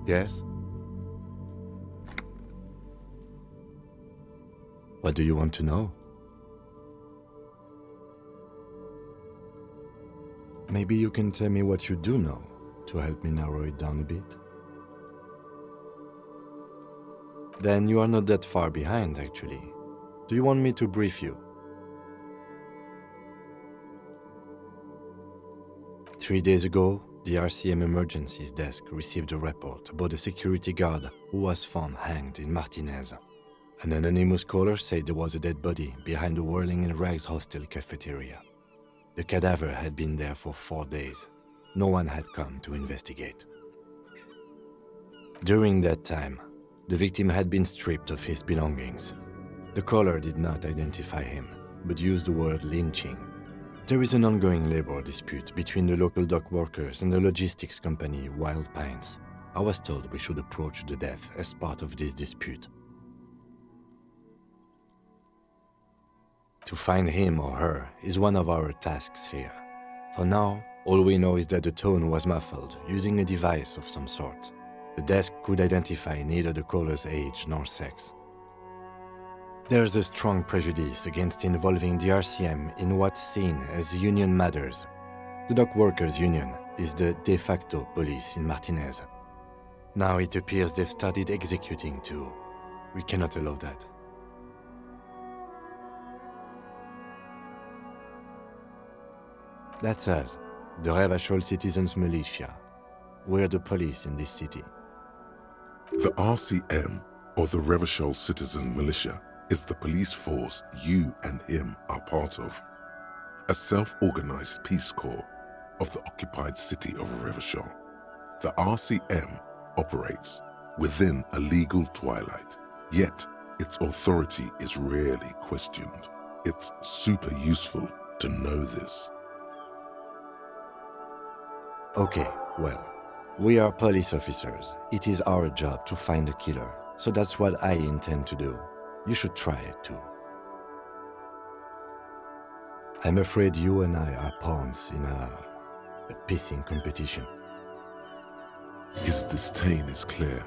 Yes? What do you want to know? Maybe you can tell me what you do know to help me narrow it down a bit. Then you are not that far behind, actually. Do you want me to brief you? 3 days ago, the RCM Emergencies Desk received a report about a security guard who was found hanged in Martinez. An anonymous caller said there was a dead body behind the Whirling in Rags hostel cafeteria. The cadaver had been there for 4 days. No one had come to investigate. During that time, the victim had been stripped of his belongings. The caller did not identify him, but used the word lynching. There is an ongoing labor dispute between the local dock workers and the logistics company Wild Pines. I was told we should approach the death as part of this dispute. To find him or her is one of our tasks here. For now, all we know is that the tone was muffled using a device of some sort. The desk could identify neither the caller's age nor sex. There's a strong prejudice against involving the RCM in what's seen as union matters. The dock workers' union is the de facto police in Martinez. Now it appears they've started executing too. We cannot allow that. That's us, the Revachol Citizens Militia. We're the police in this city. The RCM, or the Revachol Citizen Militia, is the police force you and him are part of. A self-organized peace corps of the occupied city of Revachol. The RCM operates within a legal twilight, yet its authority is rarely questioned. It's super useful to know this. Okay, well, we are police officers. It is our job to find a killer, so that's what I intend to do. You should try it too. I'm afraid you and I are pawns in a pissing competition. His disdain is clear.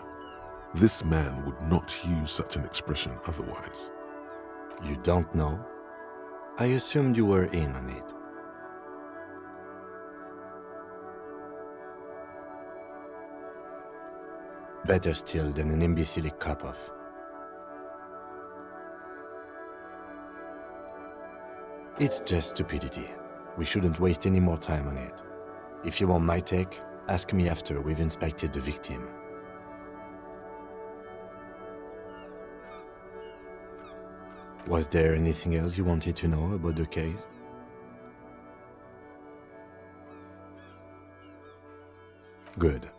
This man would not use such an expression otherwise. You don't know? I assumed you were in on it. Better still than an imbecile cop-off. It's just stupidity. We shouldn't waste any more time on it. If you want my take, ask me after we've inspected the victim. Was there anything else you wanted to know about the case? Good.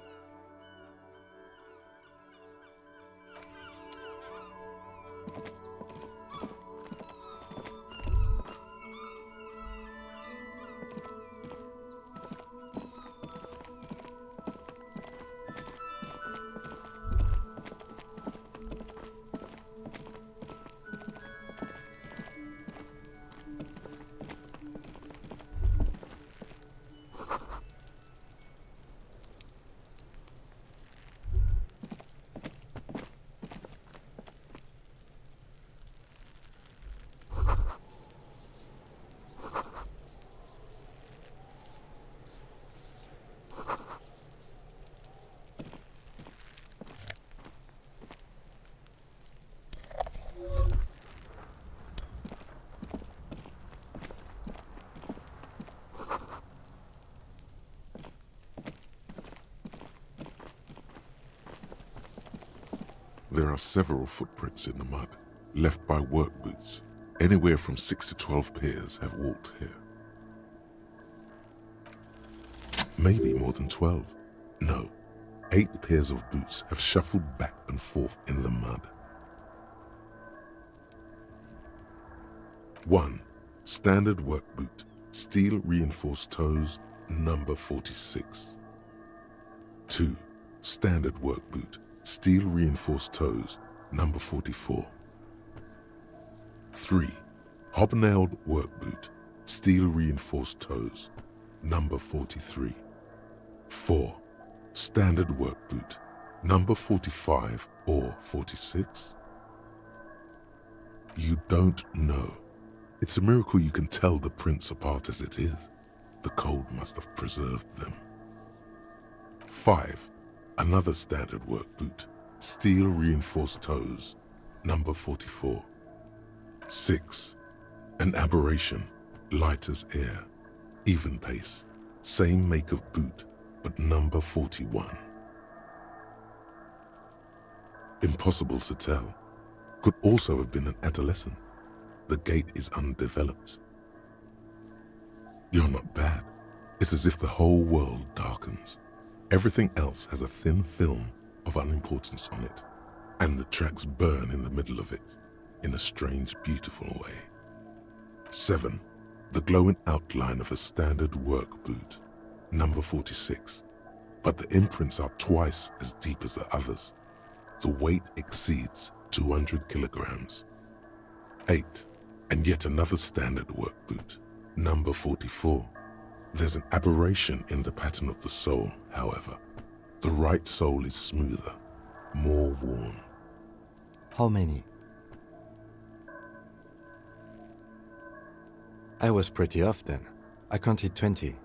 There are several footprints in the mud, left by work boots. Anywhere from 6 to 12 pairs have walked here. Maybe more than 12. No, 8 pairs of boots have shuffled back and forth in the mud. 1. Standard work boot, steel reinforced toes, number 46. 2. Standard work boot, steel reinforced toes, number 44. 3. Hobnailed work boot, steel reinforced toes, number 43. 4. Standard work boot, number 45 or 46? You don't know. It's a miracle you can tell the prints apart as it is. The cold must have preserved them. 5. Another standard work boot, steel reinforced toes, number 44. 6. An aberration, light as air, even pace, same make of boot, but number 41. Impossible to tell. Could also have been an adolescent. The gait is undeveloped. You're not bad. It's as if the whole world darkens. Everything else has a thin film of unimportance on it, and the tracks burn in the middle of it, in a strange, beautiful way. 7. The glowing outline of a standard work boot, number 46, but the imprints are twice as deep as the others. The weight exceeds 200 kilograms. 8. And yet another standard work boot, number 44. There's an aberration in the pattern of the sole, however. The right sole is smoother, more worn. How many? I was pretty off then. I counted 20.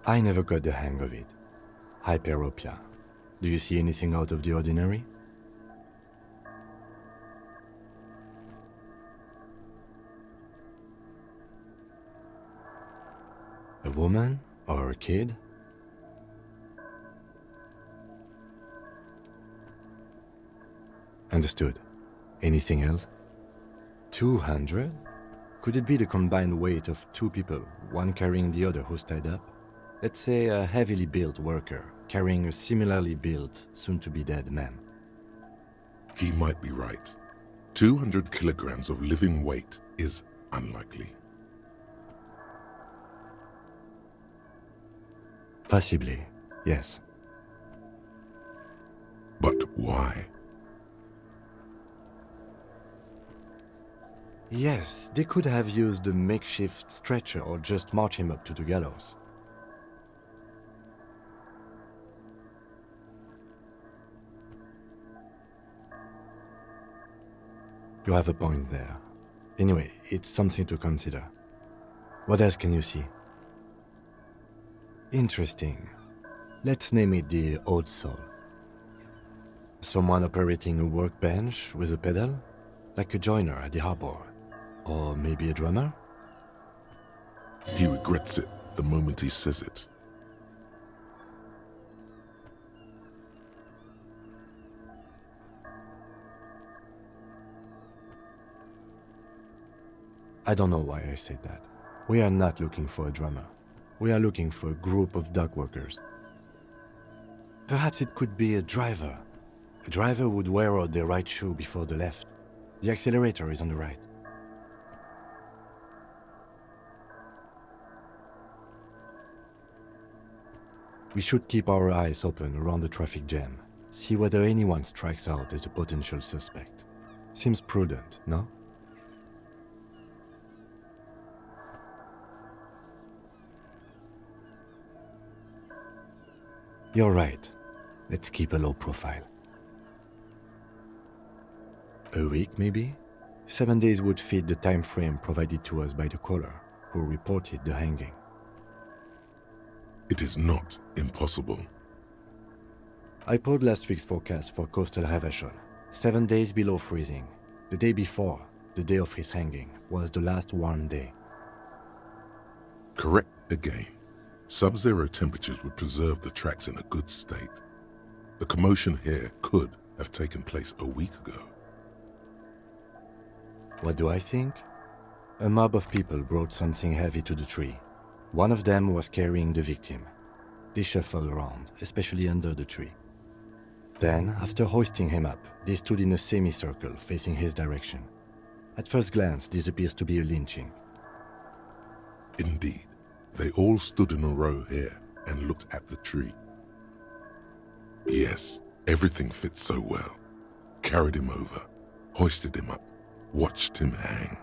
I never got the hang of it. Hyperopia. Do you see anything out of the ordinary? A woman or a kid? Understood. Anything else? 200? Could it be the combined weight of two people, one carrying the other who's tied up? Let's say a heavily built worker carrying a similarly built, soon-to-be-dead man. He might be right. 200 kilograms of living weight is unlikely. Possibly, yes. But why? Yes, they could have used a makeshift stretcher or just march him up to the gallows. You have a point there. Anyway, it's something to consider. What else can you see? Interesting. Let's name it the odd soul. Someone operating a workbench with a pedal, like a joiner at the harbor. Or maybe a drummer? He regrets it the moment he says it. I don't know why I said that. We are not looking for a drummer. We are looking for a group of dock workers. Perhaps it could be a driver. A driver would wear out their right shoe before the left. The accelerator is on the right. We should keep our eyes open around the traffic jam. See whether anyone strikes out as a potential suspect. Seems prudent, no? You're right. Let's keep a low profile. A week, maybe? 7 days would fit the time frame provided to us by the caller, who reported the hanging. It is not impossible. I pulled last week's forecast for coastal Havashon. 7 days below freezing. The day before, the day of his hanging, was the last warm day. Correct again. Sub-zero temperatures would preserve the tracks in a good state. The commotion here could have taken place a week ago. What do I think? A mob of people brought something heavy to the tree. One of them was carrying the victim. They shuffled around, especially under the tree. Then, after hoisting him up, they stood in a semicircle facing his direction. At first glance, this appears to be a lynching. Indeed, they all stood in a row here and looked at the tree. Yes, everything fit so well. Carried him over, hoisted him up, watched him hang.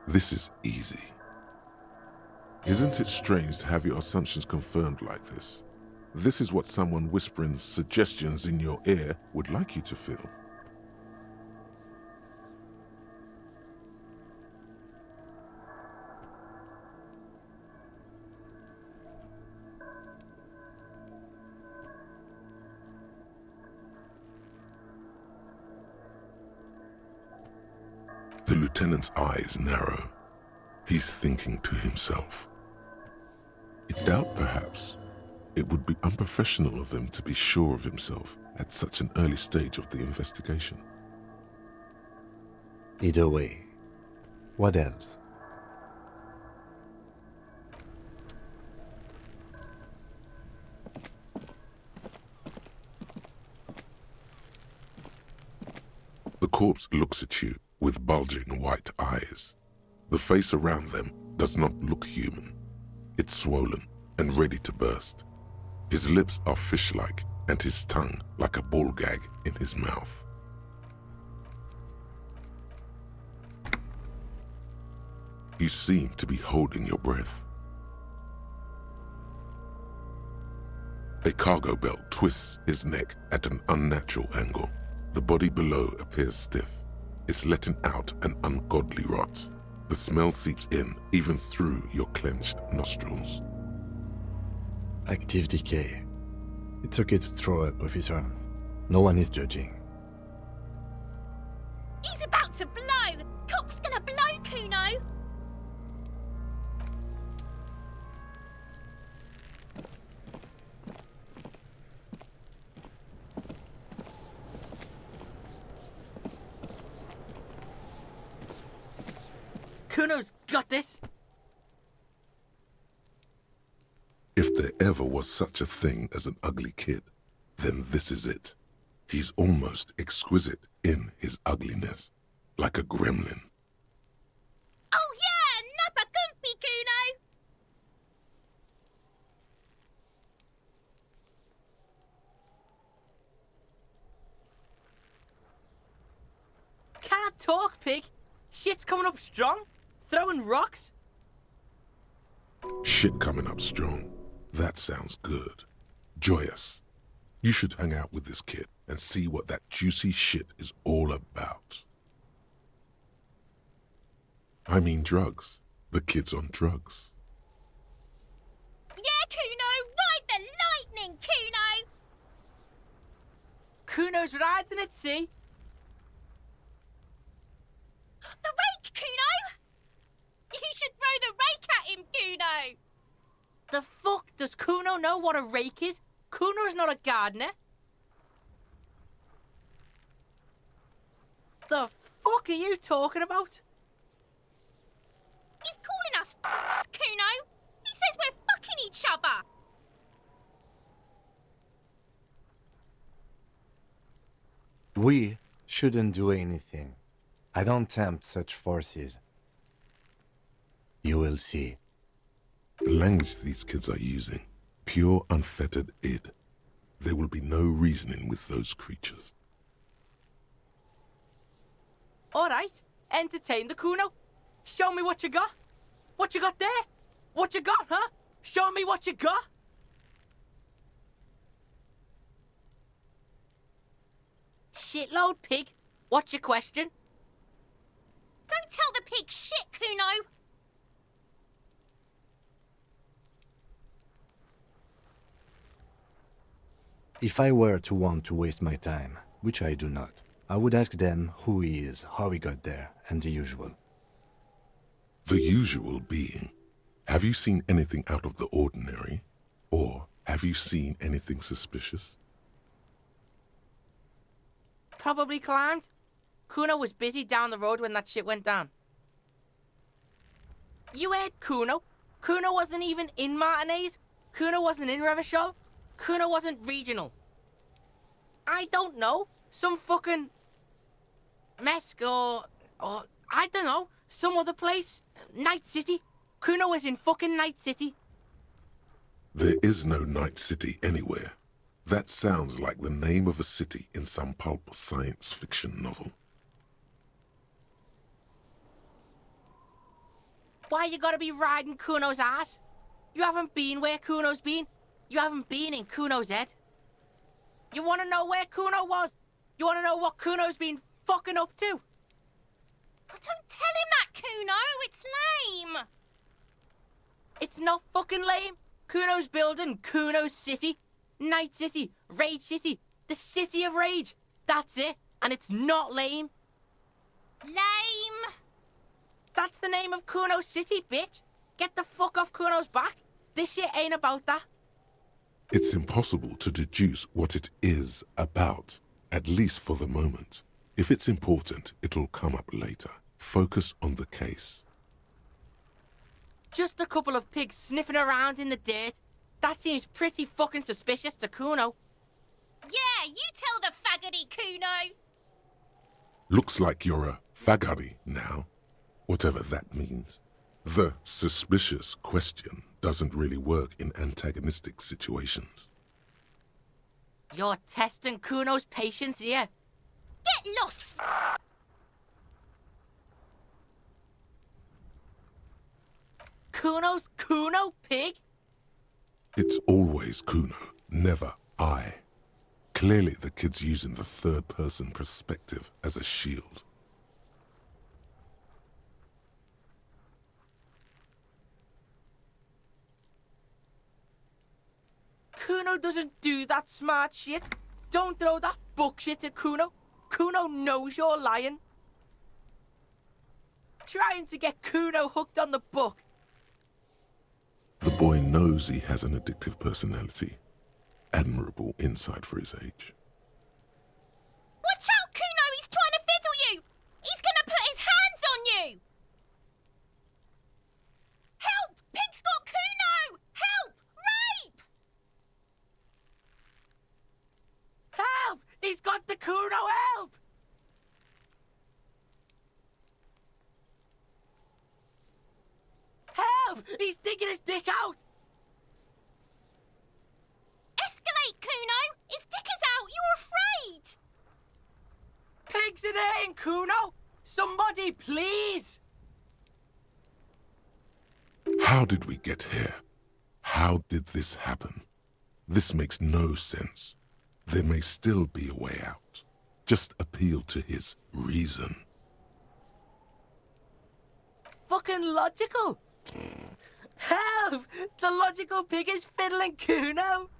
This is easy. Isn't it strange to have your assumptions confirmed like this? This is what someone whispering suggestions in your ear would like you to feel. The lieutenant's eyes narrow. He's thinking to himself. In doubt, perhaps. It would be unprofessional of him to be sure of himself at such an early stage of the investigation. Either way, what else? The corpse looks at you with bulging white eyes. The face around them does not look human. It's swollen and ready to burst. His lips are fish-like and his tongue like a ball gag in his mouth. You seem to be holding your breath. A cargo belt twists his neck at an unnatural angle. The body below appears stiff. It's letting out an ungodly rot. The smell seeps in even through your clenched nostrils. Active decay. It's okay to throw up, officer. No one is judging. He's about to blow! Cop's gonna blow, Kuno! Kuno's got this! If there ever was such a thing as an ugly kid, then this is it. He's almost exquisite in his ugliness, like a gremlin. Oh yeah! Nappa Gumpy, Kuno! Can't talk, pig! Shit's coming up strong! Throwing rocks! Shit coming up strong. That sounds good. Joyous. You should hang out with this kid and see what that juicy shit is all about. I mean drugs. The kid's on drugs. Yeah, Kuno! Ride the lightning, Kuno! Kuno's riding it, see? The rake, Kuno! You should throw the rake at him, Kuno! The fuck does Kuno know what a rake is? Kuno's not a gardener. The fuck are you talking about? He's calling us Kuno! He says we're fucking each other! We shouldn't do anything. I don't tempt such forces. You will see. The language these kids are using, pure unfettered id. There will be no reasoning with those creatures. Alright, entertain the Kuno. Show me what you got. What you got there? What you got, huh? Show me what you got. Shitload, pig. What's your question? Don't tell the pig shit, Kuno! If I were to want to waste my time, which I do not, I would ask them who he is, how he got there, and the usual. The usual being, have you seen anything out of the ordinary? Or have you seen anything suspicious? Probably climbed. Kuno was busy down the road when that shit went down. You heard Kuno? Kuno wasn't even in Martinez. Kuno wasn't in Revachol. Kuno wasn't regional. I don't know. Some fucking... Mesk or I don't know. Some other place. Night City. Kuno was in fucking Night City. There is no Night City anywhere. That sounds like the name of a city in some pulp science fiction novel. Why you gotta be riding Kuno's ass? You haven't been where Kuno's been. You haven't been in Kuno's head. You wanna know where Kuno was? You wanna know what Kuno's been fucking up to? Don't tell him that, Kuno. It's lame. It's not fucking lame. Kuno's building Kuno's city. Night City, Rage City, the City of Rage. That's it. And it's not lame. Lame. That's the name of Kuno's city, bitch. Get the fuck off Kuno's back. This shit ain't about that. It's impossible to deduce what it is about, at least for the moment. If it's important, it'll come up later. Focus on the case. Just a couple of pigs sniffing around in the dirt. That seems pretty fucking suspicious to Kuno. Yeah, you tell the faggoty, Kuno. Looks like you're a faggoty now, whatever that means. The suspicious question doesn't really work in antagonistic situations. You're testing Kuno's patience here. Get lost, Kuno's Kuno, pig? It's always Kuno, never I. Clearly the kid's using the third-person perspective as a shield. Kuno doesn't do that smart shit. Don't throw that book shit at Kuno. Kuno knows you're lying. Trying to get Kuno hooked on the book. The boy knows he has an addictive personality. Admirable insight for his age. watch out, Kuno! He's trying to fiddle you! He's gonna put his hands on you! Help! Pig's got Kuno! Help! Rape! Help! He's got the Kuno, help! Help! He's digging his dick out! Escalate, Kuno! His dick is out! You're afraid! Pigs in here, Kuno! Somebody, please! How did we get here? How did this happen? This makes no sense. There may still be a way out. Just appeal to his reason. Fucking logical! Help! The logical pig is fiddling Kuno!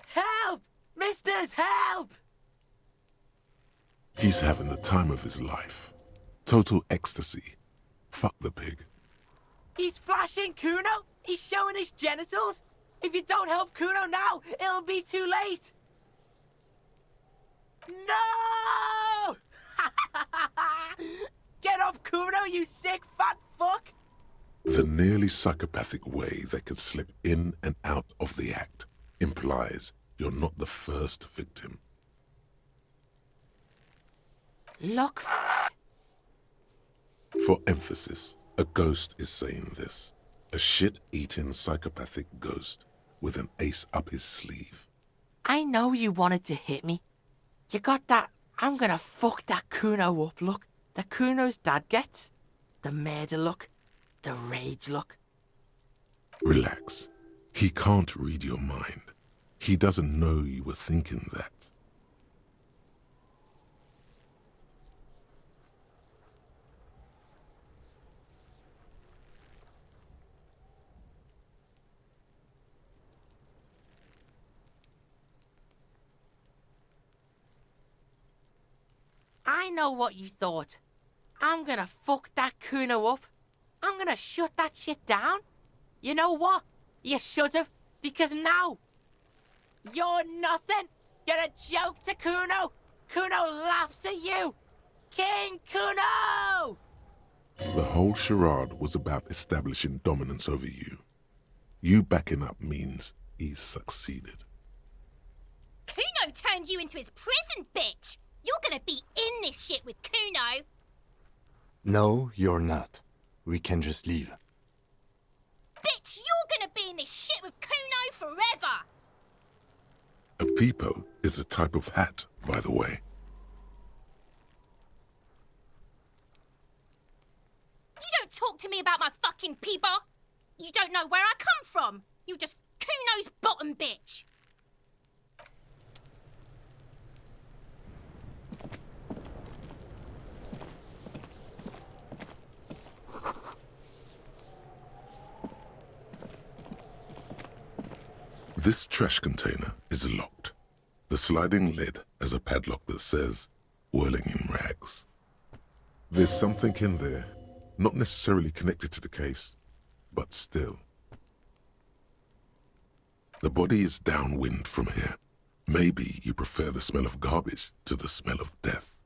Help! Misters, help! He's having the time of his life. Total ecstasy. Fuck the pig. He's flashing Kuno! He's showing his genitals! If you don't help Kuno now, it'll be too late! No! Get off Kuno, you sick fat fuck! The nearly psychopathic way they could slip in and out of the act implies you're not the first victim. Look. For emphasis, a ghost is saying this. A shit-eating psychopathic ghost with an ace up his sleeve. I know you wanted to hit me. You got that I'm gonna fuck that Kuno up look that Kuno's dad gets. The murder look. The rage look. Relax. He can't read your mind. He doesn't know you were thinking that. I know what you thought. I'm gonna fuck that Kuno up. I'm gonna shut that shit down. You know what? You should've, because now you're nothing. You're a joke to Kuno. Kuno laughs at you. King Kuno! The whole charade was about establishing dominance over you. You backing up means he's succeeded. Kuno turned you into his prison, bitch! You're gonna be in this shit with Kuno! No, you're not. We can just leave. Bitch, you're gonna be in this shit with Kuno forever! A peepo is a type of hat, by the way. You don't talk to me about my fucking peeper! You don't know where I come from! You're just Kuno's bottom bitch! This trash container is locked. The sliding lid has a padlock that says, "Whirling in rags." There's something in there, not necessarily connected to the case, but still. The body is downwind from here. Maybe you prefer the smell of garbage to the smell of death.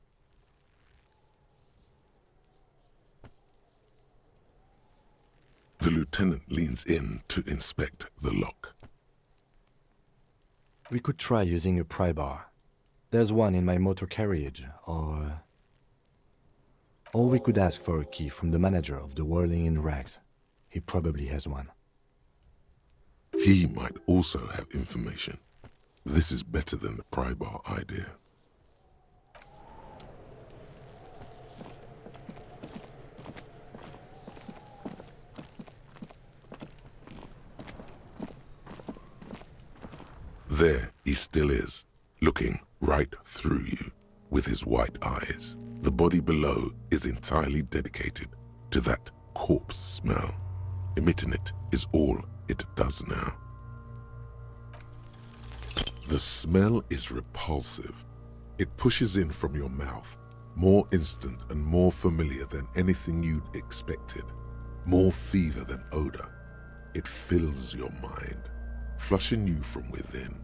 The lieutenant leans in to inspect the lock. We could try using a pry bar. There's one in my motor carriage, or we could ask for a key from the manager of the Whirling in Rags. He probably has one. He might also have information. This is better than the pry bar idea. There he still is, looking right through you with his white eyes. The body below is entirely dedicated to that corpse smell. Emitting it is all it does now. The smell is repulsive. It pushes in from your mouth, more instant and more familiar than anything you'd expected, more fever than odor. It fills your mind, flushing you from within.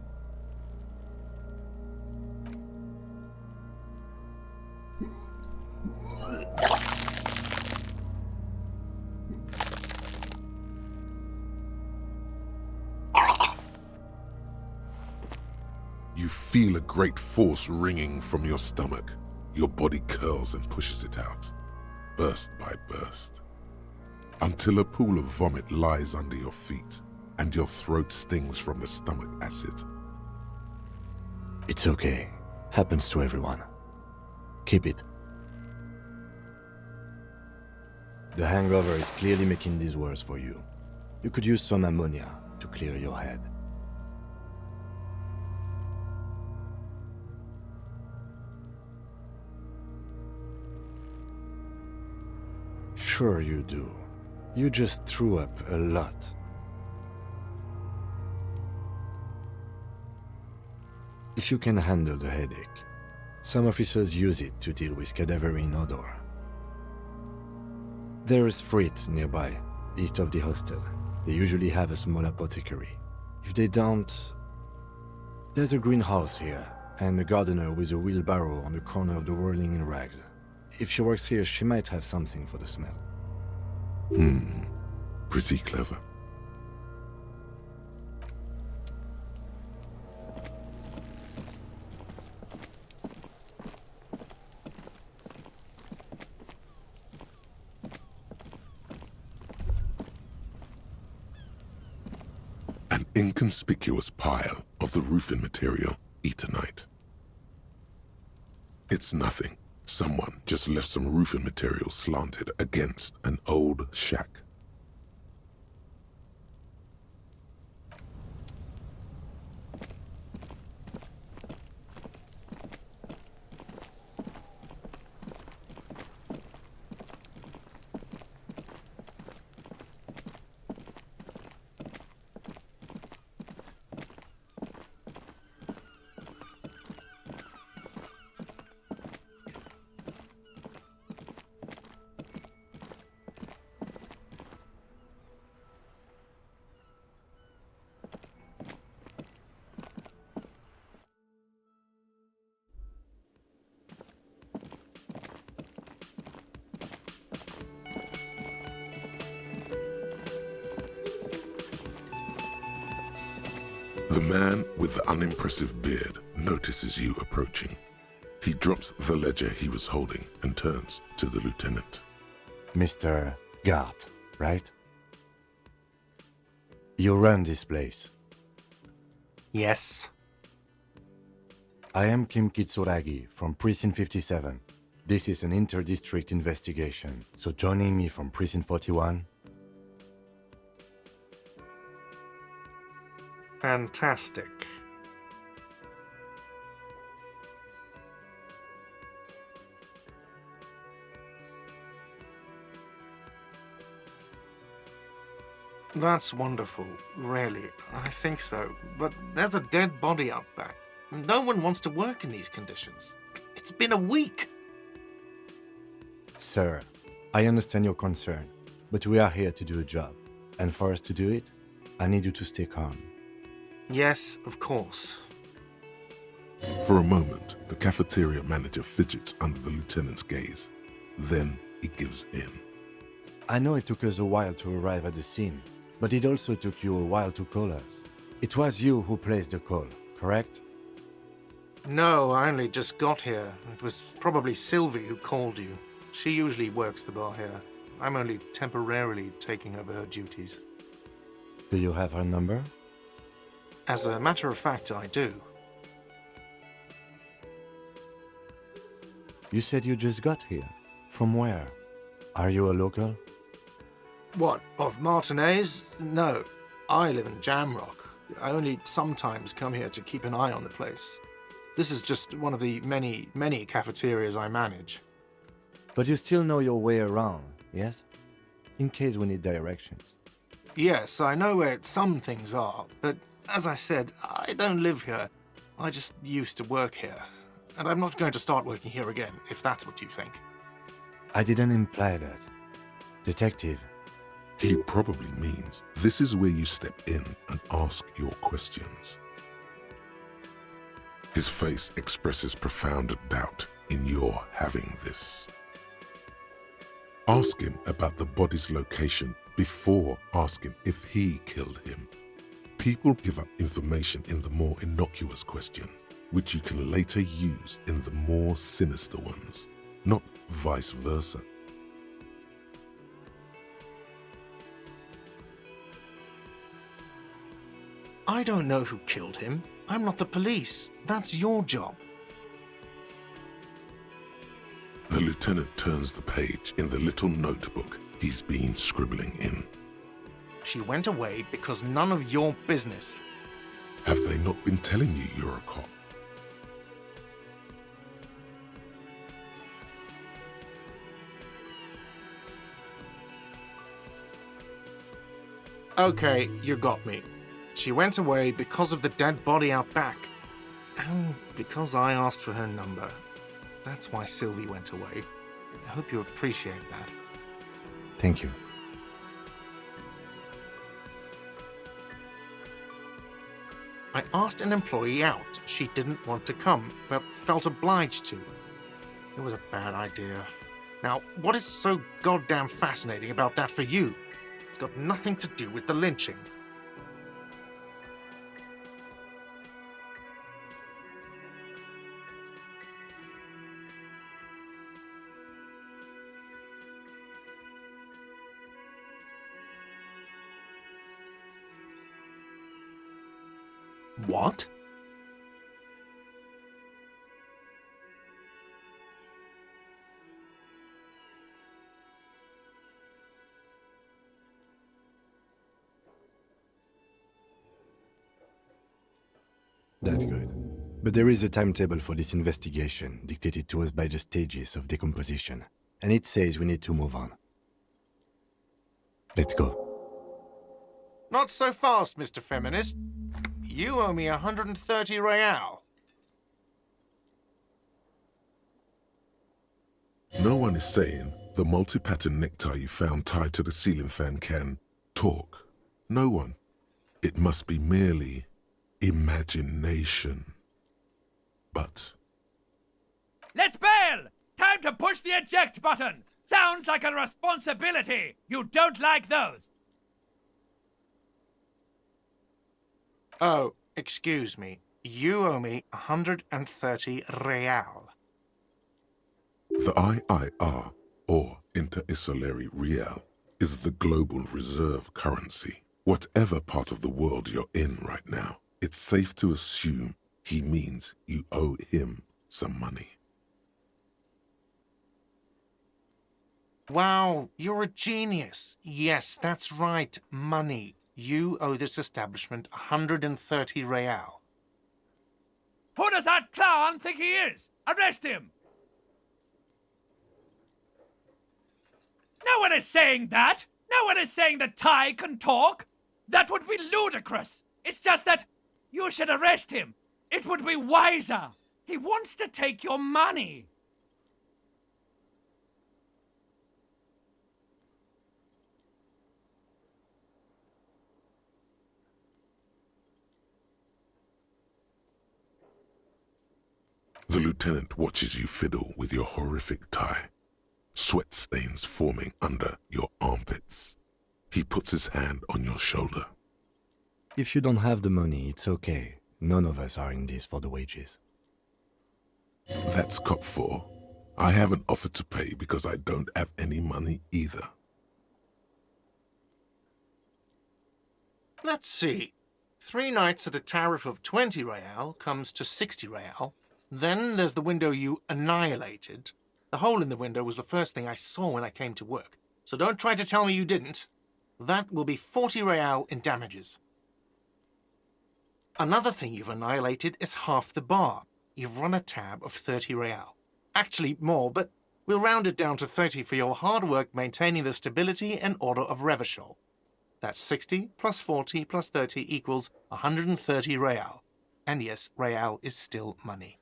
You feel a great force ringing from your stomach. Your body curls and pushes it out, burst by burst, until a pool of vomit lies under your feet and your throat stings from the stomach acid. It's okay. Happens to everyone. Keep it. The hangover is clearly making these worse for you. You could use some ammonia to clear your head. Sure you do. You just threw up a lot. If you can handle the headache, some officers use it to deal with cadaverine odor. There is Frit nearby, east of the hostel. They usually have a small apothecary. If they don't, there's a greenhouse here, and a gardener with a wheelbarrow on the corner of the Whirling in Rags. If she works here, she might have something for the smell. Pretty clever. An inconspicuous pile of the roofing material Eternite. It's nothing. Someone just left some roofing material slanted against an old shack. The man with the unimpressive beard notices you approaching. He drops the ledger he was holding and turns to the lieutenant. Mr. guard, right? You run this place. Yes. I am Kim Kitsuragi from Precinct 57. This is an inter-district investigation, so joining me from Precinct 41... Fantastic. That's wonderful, really. I think so. But there's a dead body out back. No one wants to work in these conditions. It's been a week. Sir, I understand your concern, but we are here to do a job. And for us to do it, I need you to stay calm. Yes, of course. For a moment, the cafeteria manager fidgets under the lieutenant's gaze. Then he gives in. I know it took us a while to arrive at the scene, but it also took you a while to call us. It was you who placed the call, correct? No, I only just got here. It was probably Sylvie who called you. She usually works the bar here. I'm only temporarily taking over her duties. Do you have her number? As a matter of fact, I do. You said you just got here. From where? Are you a local? What, of Martinez? No, I live in Jamrock. I only sometimes come here to keep an eye on the place. This is just one of the many, many cafeterias I manage. But you still know your way around, yes? In case we need directions. Yes, I know where some things are, but as I said, I don't live here. I just used to work here. And I'm not going to start working here again, if that's what you think. I didn't imply that. Detective. He probably means this is where you step in and ask your questions. His face expresses profound doubt in your having this. Ask him about the body's location before asking if he killed him. People give up information in the more innocuous questions, which you can later use in the more sinister ones, not vice versa. I don't know who killed him. I'm not the police. That's your job. The lieutenant turns the page in the little notebook he's been scribbling in. She went away because none of your business. Have they not been telling you you're a cop? Okay, you got me. She went away because of the dead body out back. And because I asked for her number. That's why Sylvie went away. I hope you appreciate that. Thank you. I asked an employee out. She didn't want to come, but felt obliged to. It was a bad idea. Now, what is so goddamn fascinating about that for you? It's got nothing to do with the lynching. What? That's good. But there is a timetable for this investigation, dictated to us by the stages of decomposition. And it says we need to move on. Let's go. Not so fast, Mr. Feminist. You owe me 130 real. No one is saying the multi-pattern necktie you found tied to the ceiling fan can talk. No one. It must be merely imagination. But Let's bail! Time to push the eject button! Sounds like a responsibility! You don't like those! Oh, excuse me. You owe me 130 real. the IIR, or Inter-Isolary Real, is the global reserve currency. Whatever part of the world you're in right now, it's safe to assume he means you owe him some money. Wow, you're a genius. Yes, that's right, money. You owe this establishment 130 real. Who does that clown think he is? Arrest him! No one is saying that! No one is saying that Ty can talk! That would be ludicrous! It's just that you should arrest him! It would be wiser! He wants to take your money! The lieutenant watches you fiddle with your horrific tie, sweat stains forming under your armpits. He puts his hand on your shoulder. If you don't have the money, it's okay. None of us are in this for the wages. That's cop 4. I haven't offered to pay because I don't have any money either. Let's see. 3 nights at a tariff of 20 real comes to 60 real. Then there's the window you annihilated. The hole in the window was the first thing I saw when I came to work. So don't try to tell me you didn't. That will be 40 real in damages. Another thing you've annihilated is half the bar. You've run a tab of 30 real. Actually more, but we'll round it down to 30 for your hard work maintaining the stability and order of Revachol. That's 60 plus 40 plus 30 equals 130 real. And yes, real is still money.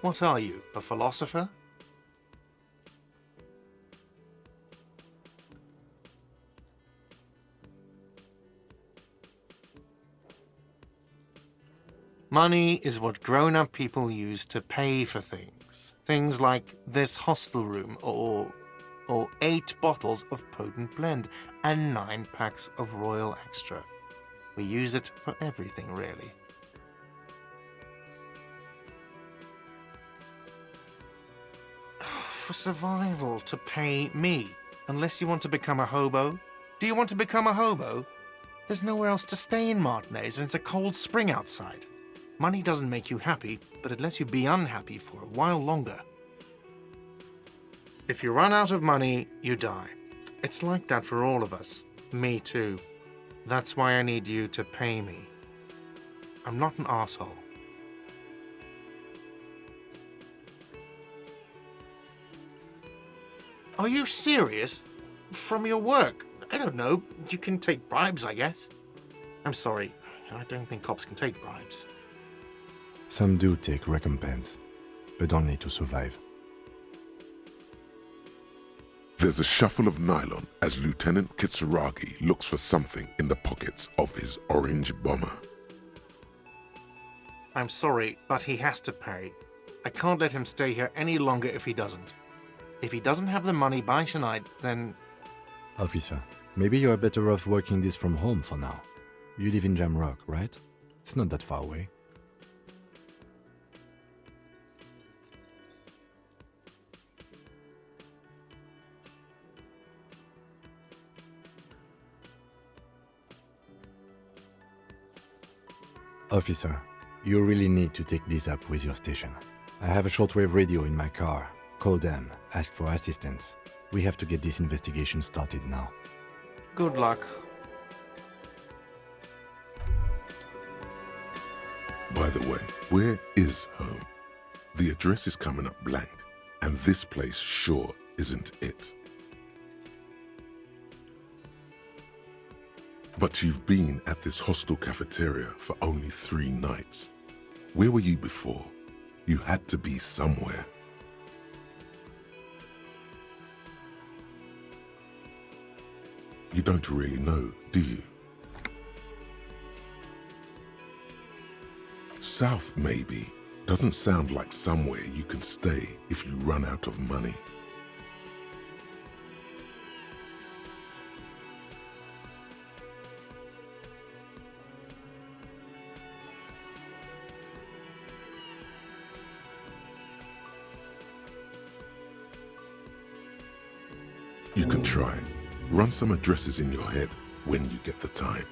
What are you, a philosopher? Money is what grown-up people use to pay for things. Things like this hostel room or 8 bottles of potent blend and 9 packs of Royal Extra. We use it for everything, really. For survival, to pay me. Unless you want to become a hobo. Do you want to become a hobo? There's nowhere else to stay in Martinez and it's a cold spring outside. Money doesn't make you happy, but it lets you be unhappy for a while longer. If you run out of money, you die. It's like that for all of us. Me too. That's why I need you to pay me. I'm not an asshole. Are you serious? From your work? I don't know. You can take bribes, I guess. I'm sorry. I don't think cops can take bribes. Some do take recompense, but only to survive. There's a shuffle of nylon as Lieutenant Kitsuragi looks for something in the pockets of his orange bomber. I'm sorry, but he has to pay. I can't let him stay here any longer if he doesn't. If he doesn't have the money by tonight, then... Officer, maybe you're better off working this from home for now. You live in Jamrock, right? It's not that far away. Officer, you really need to take this up with your station. I have a shortwave radio in my car. Call them, ask for assistance. We have to get this investigation started now. Good luck. By the way, where is home? The address is coming up blank, and this place sure isn't it. But you've been at this hostel cafeteria for only 3 nights. Where were you before? You had to be somewhere. You don't really know, do you? South, maybe, doesn't sound like somewhere you can stay if you run out of money. You can try. Run some addresses in your head when you get the time.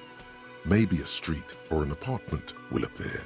Maybe a street or an apartment will appear.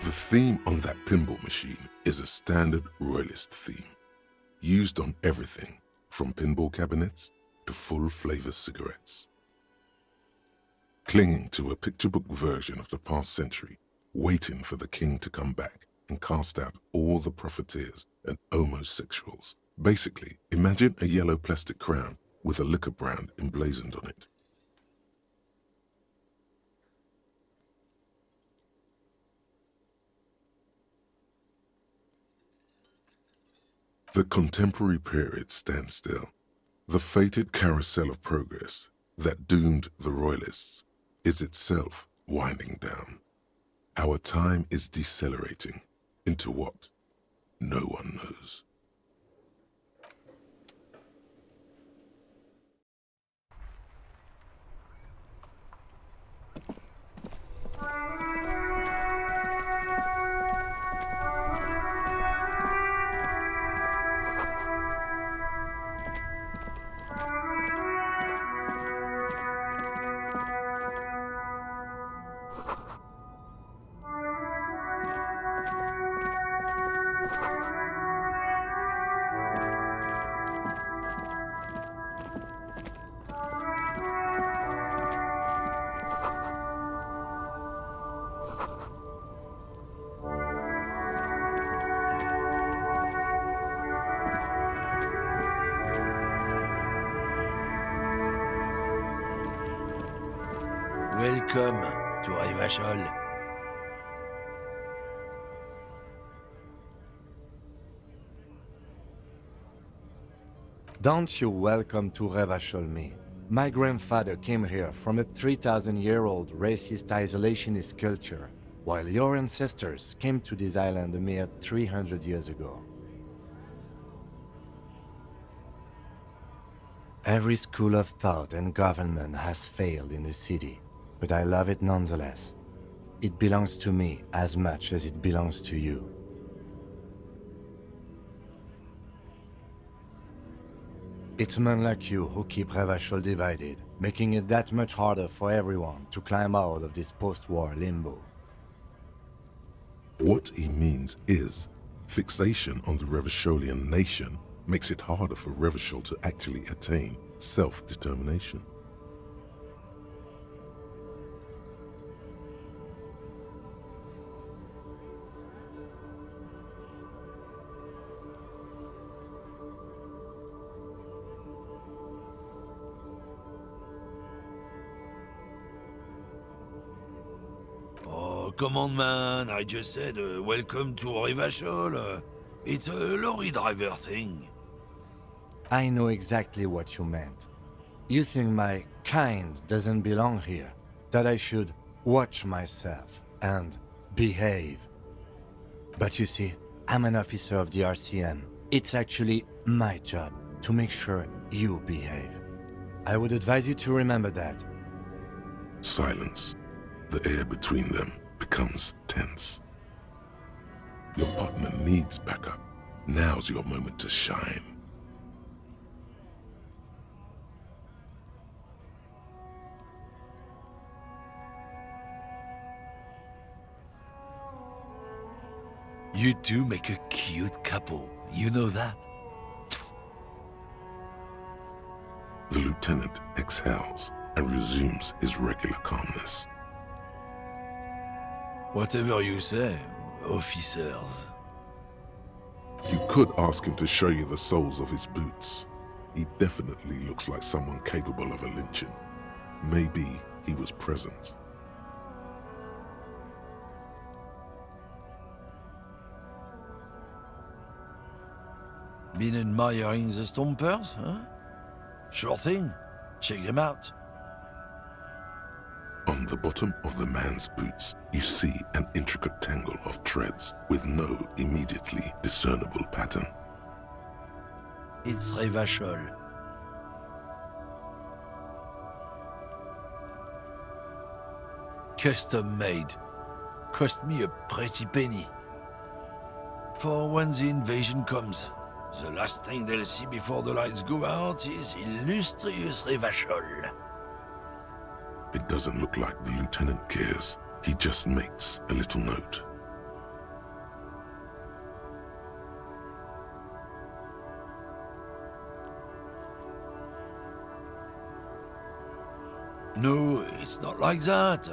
The theme on that pinball machine is a standard royalist theme, used on everything from pinball cabinets to full-flavor cigarettes. Clinging to a picture book version of the past century, waiting for the king to come back and cast out all the profiteers and homosexuals. Basically, imagine a yellow plastic crown with a liquor brand emblazoned on it. The contemporary period stands still. The fated carousel of progress that doomed the royalists is itself winding down. Our time is decelerating into what no one knows. Welcome to Revachol. Don't you welcome to Revachol me. My grandfather came here from a 3,000-year-old racist isolationist culture, while your ancestors came to this island a mere 300 years ago. Every school of thought and government has failed in the city, but I love it nonetheless. It belongs to me as much as it belongs to you. It's men like you who keep Revachol divided, making it that much harder for everyone to climb out of this post-war limbo. What he means is fixation on the Revacholian nation makes it harder for Revachol to actually attain self-determination. Oh, come on, man. I just said, welcome to Revachol. It's a lorry driver thing. I know exactly what you meant. You think my kind doesn't belong here, that I should watch myself and behave. But you see, I'm an officer of the RCM. It's actually my job to make sure you behave. I would advise you to remember that. Silence. The air between them becomes tense. Your partner needs backup. Now's your moment to shine. You two make a cute couple. You know that? The lieutenant exhales and resumes his regular calmness. Whatever you say, officers. You could ask him to show you the soles of his boots. He definitely looks like someone capable of a lynching. Maybe he was present. Been admiring the Stompers, huh? Sure thing. Check them out. On the bottom of the man's boots, you see an intricate tangle of treads with no immediately discernible pattern. It's Revachol. Custom made. Cost me a pretty penny. For when the invasion comes, the last thing they'll see before the lights go out is illustrious Revachol. It doesn't look like the lieutenant cares. He just makes a little note. No, it's not like that.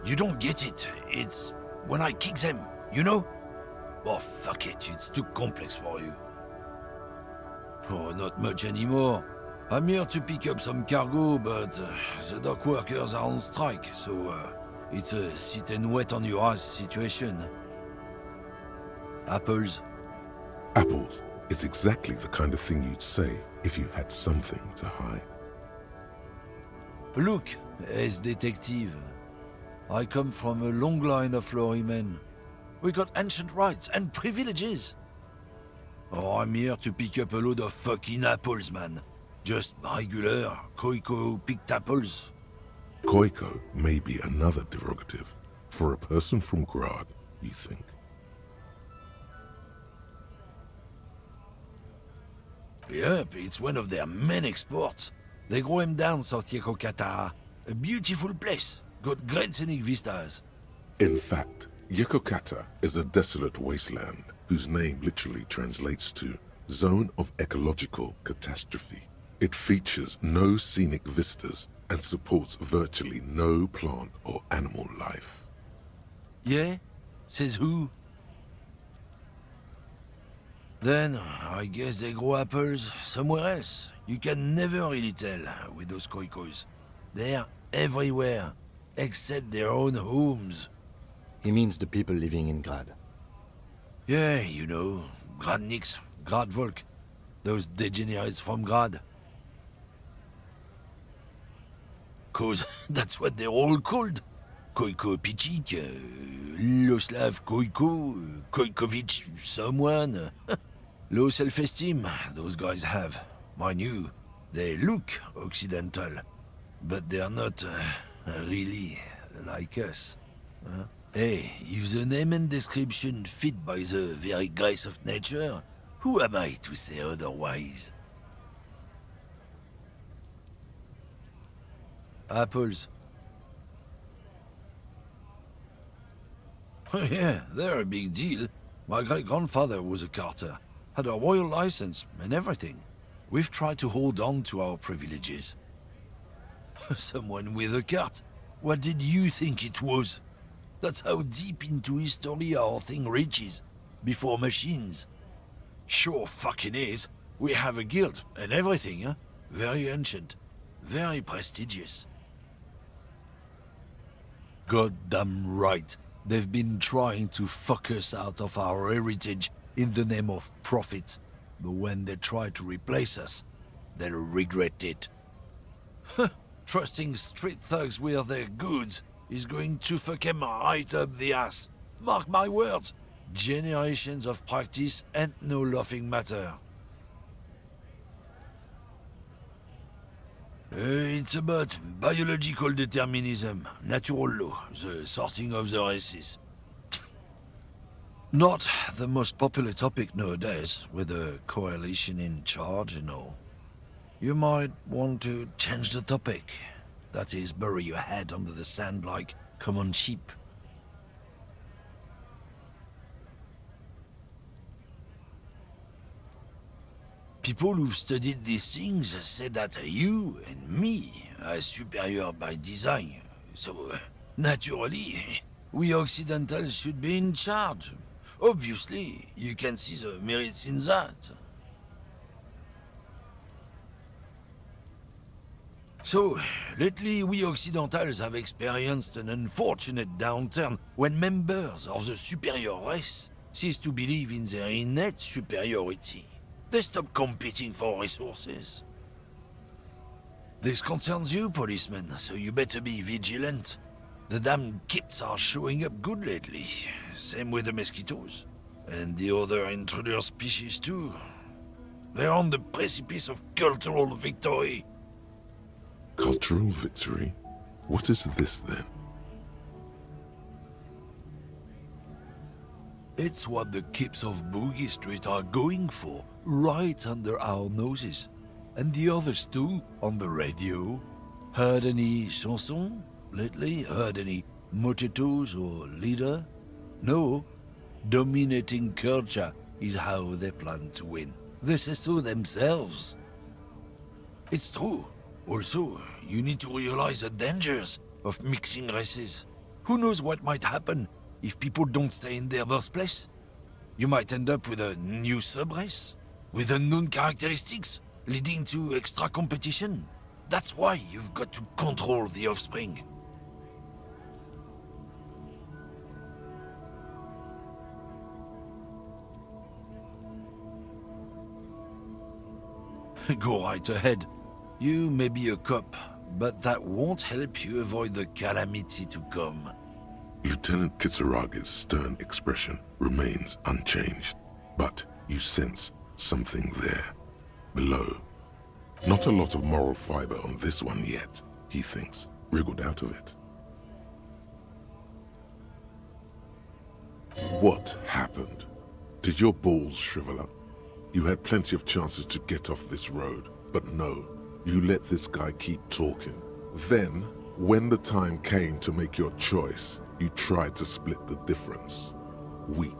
You don't get it. It's when I kick them, you know? Oh, fuck it, it's too complex for you. Oh, not much anymore. I'm here to pick up some cargo, but the dock workers are on strike, so it's a sit and wait on your ass situation. Apples? Apples is exactly the kind of thing you'd say if you had something to hide. Look, as detective, I come from a long line of lorrymen. We got ancient rights and privileges. Oh, I'm here to pick up a load of fucking apples, man. Just regular, Koiko-picked apples. Koiko may be another derogative. For a person from Grad, you think. Yep, it's one of their main exports. They grow him down South Yekokata. A beautiful place. Got great scenic vistas. In fact, Yekokata is a desolate wasteland whose name literally translates to Zone of Ecological Catastrophe. It features no scenic vistas and supports virtually no plant or animal life. Yeah? Says who? Then, I guess they grow apples somewhere else. You can never really tell with those Koikos. They're everywhere, except their own homes. He means the people living in Grad. Yeah, you know, Gradniks, Gradvolk, those degenerates from Grad. 'Cause that's what they're all called. Koiko Pichik, Loslav Koiko, Koikovich someone. Low self-esteem, those guys have. Mind you, they look Occidental, but they're not really like us. Hey, if the name and description fit by the very grace of nature, who am I to say otherwise? Apples. Oh yeah, they're a big deal. My great-grandfather was a carter. had a royal license and everything. We've tried to hold on to our privileges. Someone with a cart. What did you think it was? That's how deep into history our thing reaches. Before machines. Sure fucking is. We have a guild and everything, huh? Very ancient. Very prestigious. Goddamn right. They've been trying to fuck us out of our heritage in the name of profit. But when they try to replace us, they'll regret it. Trusting street thugs with their goods is going to fuck 'em right up the ass. Mark my words. Generations of practice ain't no laughing matter. It's about biological determinism, natural law, the sorting of the races. Not the most popular topic nowadays, with a coalition in charge and all. You might want to change the topic. That is, bury your head under the sand like common sheep. People who've studied these things say that you and me are superior by design. So, naturally, we Occidentals should be in charge. Obviously, you can see the merits in that. So, lately we Occidentals have experienced an unfortunate downturn when members of the superior race cease to believe in their innate superiority. They stop competing for resources. This concerns you, policeman, so you better be vigilant. The damn kips are showing up good lately. Same with the mosquitoes. And the other intruder species too. They're on the precipice of cultural victory. Cultural victory? What is this then? It's what the kips of Boogie Street are going for, right under our noses. And the others too, on the radio. Heard any chansons lately? Heard any motetos or leader? No. Dominating culture is how they plan to win. They say so themselves. It's true. Also, you need to realize the dangers of mixing races. Who knows what might happen if people don't stay in their birthplace? You might end up with a new sub-race, with unknown characteristics, leading to extra competition. That's why you've got to control the offspring. Go right ahead. You may be a cop, but that won't help you avoid the calamity to come. Lieutenant Kitsurage's stern expression remains unchanged, but you sense something there, below. Not a lot of moral fiber on this one yet, he thinks, wriggled out of it. What happened? Did your balls shrivel up? You had plenty of chances to get off this road, but no, you let this guy keep talking. Then, when the time came to make your choice, you tried to split the difference. Weak.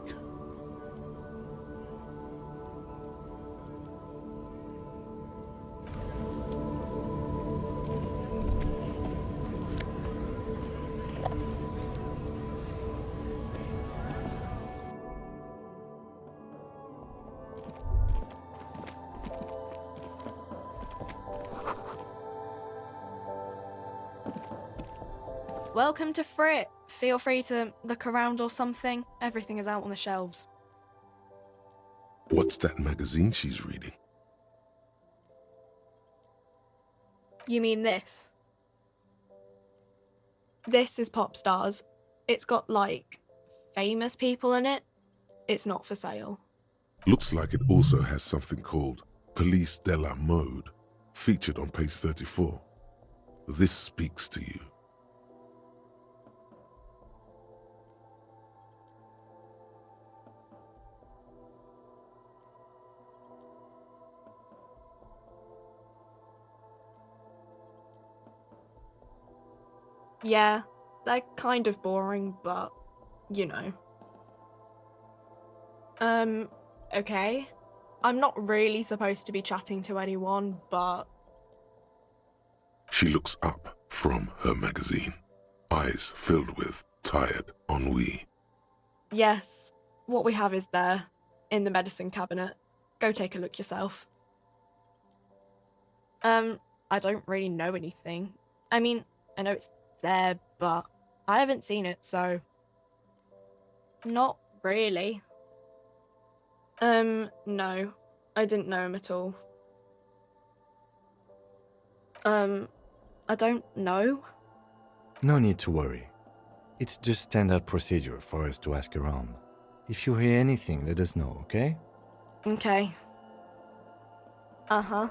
Welcome to Frit. Feel free to look around or something. Everything is out on the shelves. What's that magazine she's reading? You mean this? This is Pop Stars. It's got, like, famous people in it. It's not for sale. Looks like it also has something called Police de la Mode, featured on page 34. This speaks to you. Yeah, they're kind of boring, but, you know. Okay. I'm not really supposed to be chatting to anyone, but... She looks up from her magazine, eyes filled with tired ennui. Yes, what we have is there, in the medicine cabinet. Go take a look yourself. I don't really know anything. I mean, I know it's there, but I haven't seen it, so... Not really. No. I didn't know him at all. I don't know. No need to worry. It's just standard procedure for us to ask around. If you hear anything, let us know, okay? Okay. Uh-huh.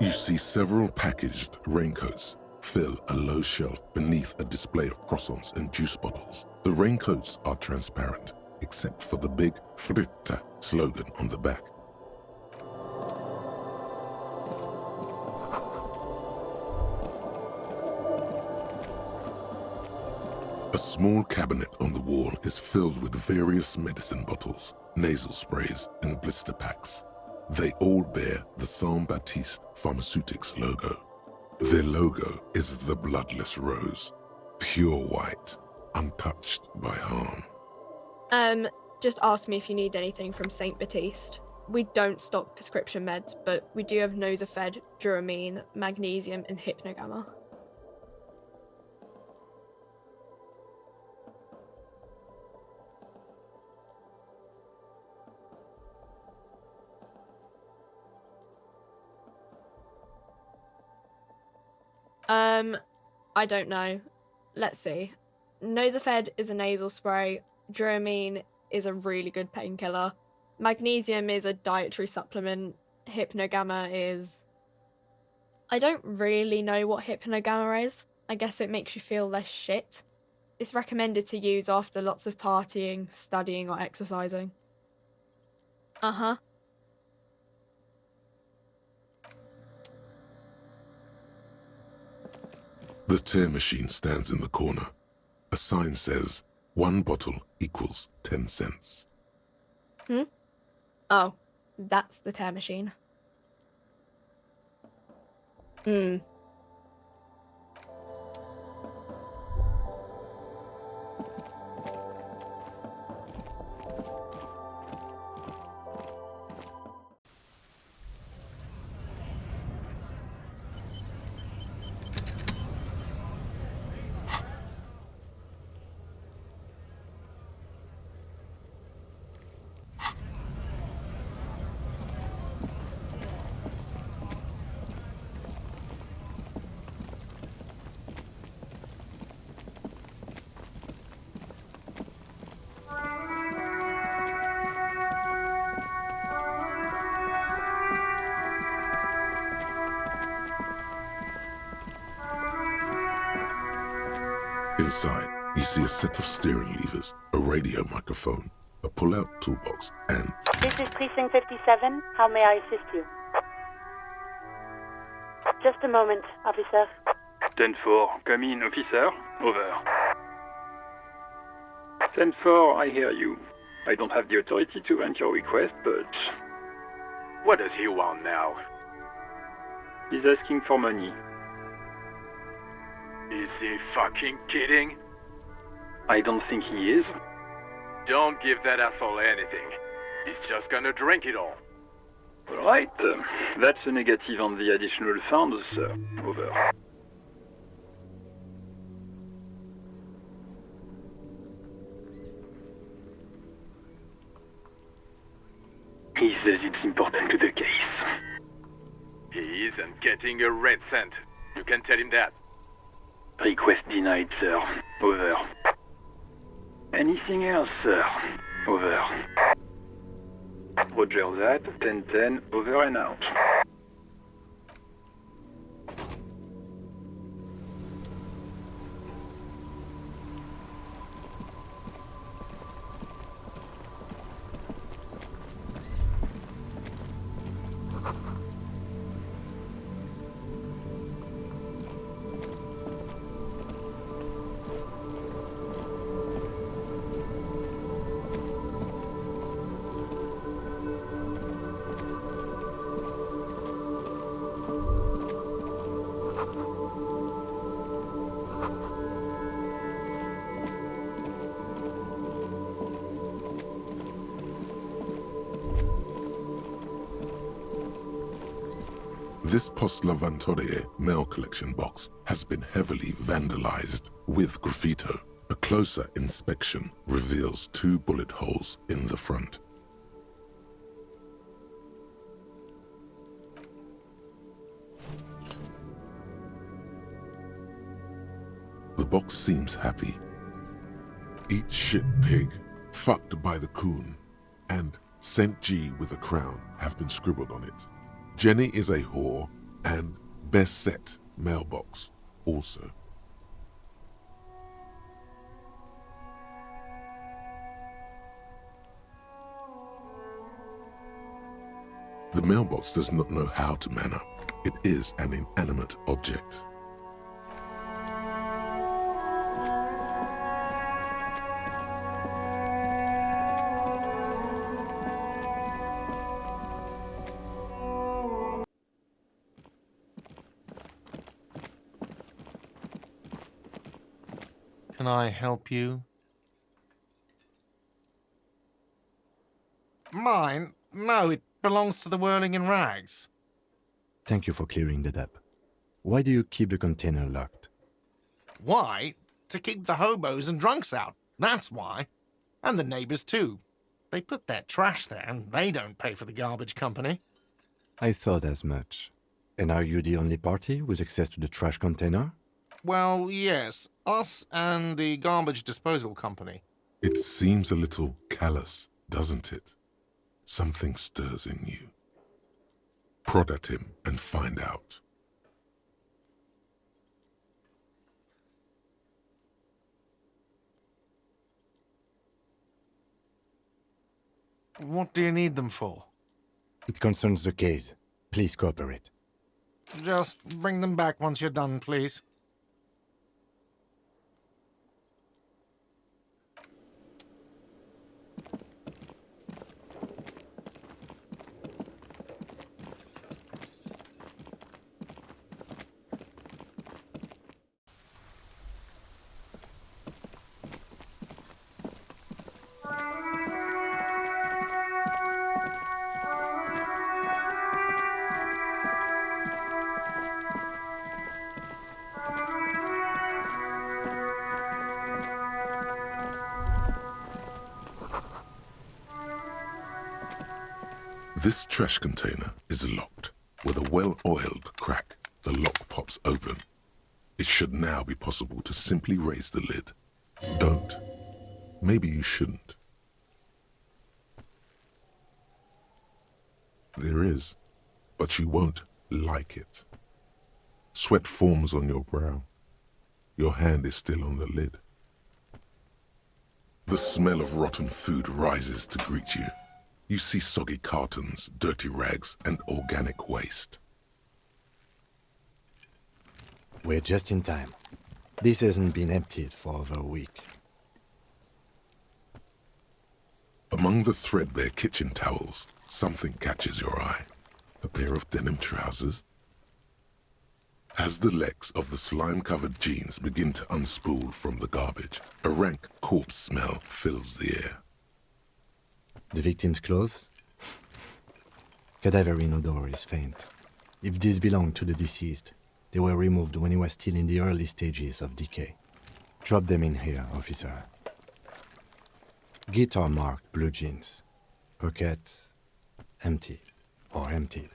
You see several packaged raincoats fill a low shelf beneath a display of croissants and juice bottles. The raincoats are transparent, except for the big Fritta slogan on the back. A small cabinet on the wall is filled with various medicine bottles, nasal sprays, and blister packs. They all bear the Saint Baptiste Pharmaceutics logo. Their logo is the bloodless rose, pure white, untouched by harm. Just ask me if you need anything from Saint Baptiste. We don't stock prescription meds, but we do have Nosafed, Duramine, Magnesium, and Hypnogamma. I don't know. Let's see. Nosafed is a nasal spray. Duramine is a really good painkiller. Magnesium is a dietary supplement. Hypnogamma is... I don't really know what Hypnogamma is. I guess it makes you feel less shit. It's recommended to use after lots of partying, studying, or exercising. Uh-huh. The tear machine stands in the corner. A sign says, 1 bottle equals 10 cents. Oh, that's the tear machine. Inside, you see a set of steering levers, a radio microphone, a pull-out toolbox, and... This is Precinct 57. How may I assist you? Just a moment, officer. 10-4, come in, officer. Over. 10-4, I hear you. I don't have the authority to grant your request, but... What does he want now? He's asking for money. Is he fucking kidding? I don't think he is. Don't give that asshole anything. He's just gonna drink it all. Alright, that's a negative on the additional funds, sir. Over. He says it's important to the case. He isn't getting a red cent. You can tell him that. Request denied, sir. Over. Anything else, sir? Over. Roger that. 10-10. Over and out. This Post Lavatorie mail collection box has been heavily vandalized with graffito. A closer inspection reveals 2 bullet holes in the front. The box seems happy. Eat shit pig, fucked by the coon, and St. G with a crown have been scribbled on it. Jenny is a whore, and best set mailbox also. The mailbox does not know how to man up. It is an inanimate object. Can I help you? Mine? No, it belongs to the Whirling in Rags. Thank you for clearing that up. Why do you keep the container locked? Why? To keep the hobos and drunks out. That's why. And the neighbors too. They put their trash there and they don't pay for the garbage company. I thought as much. And are you the only party with access to the trash container? Well, yes. Us and the garbage disposal company. It seems a little callous, doesn't it? Something stirs in you. Prod at him and find out. What do you need them for? It concerns the case. Please cooperate. Just bring them back once you're done, please. This trash container is locked. With a well-oiled crack, the lock pops open. It should now be possible to simply raise the lid. Don't. Maybe you shouldn't. There is, but you won't like it. Sweat forms on your brow. Your hand is still on the lid. The smell of rotten food rises to greet you. You see soggy cartons, dirty rags, and organic waste. We're just in time. This hasn't been emptied for over a week. Among the threadbare kitchen towels, something catches your eye. A pair of denim trousers. As the legs of the slime-covered jeans begin to unspool from the garbage, a rank corpse smell fills the air. The victim's clothes? Cadaverine odor is faint. If these belong to the deceased, they were removed when he was still in the early stages of decay. Drop them in here, officer. Guitar-marked blue jeans. Pockets empty or emptied.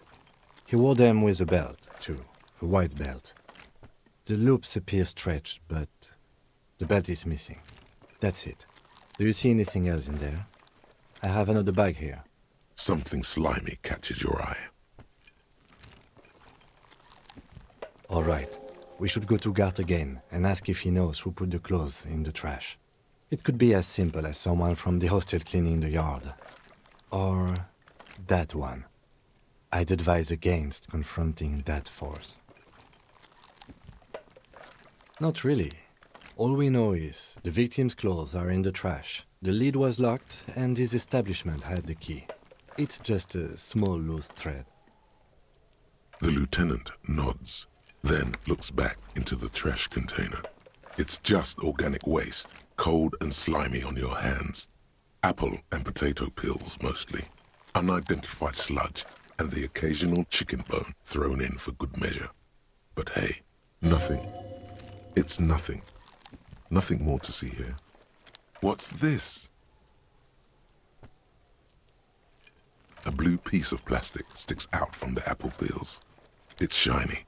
He wore them with a belt, too. A white belt. The loops appear stretched, but the belt is missing. That's it. Do you see anything else in there? I have another bag here. Something slimy catches your eye. All right. We should go to Gart again and ask if he knows who put the clothes in the trash. It could be as simple as someone from the hostel cleaning the yard. Or that one. I'd advise against confronting that force. Not really. All we know is the victim's clothes are in the trash. The lid was locked, and his establishment had the key. It's just a small loose thread. The lieutenant nods, then looks back into the trash container. It's just organic waste, cold and slimy on your hands. Apple and potato peels, mostly. Unidentified sludge, and the occasional chicken bone thrown in for good measure. But hey, nothing. It's nothing. Nothing more to see here. What's this? A blue piece of plastic sticks out from the apple peels. It's shiny.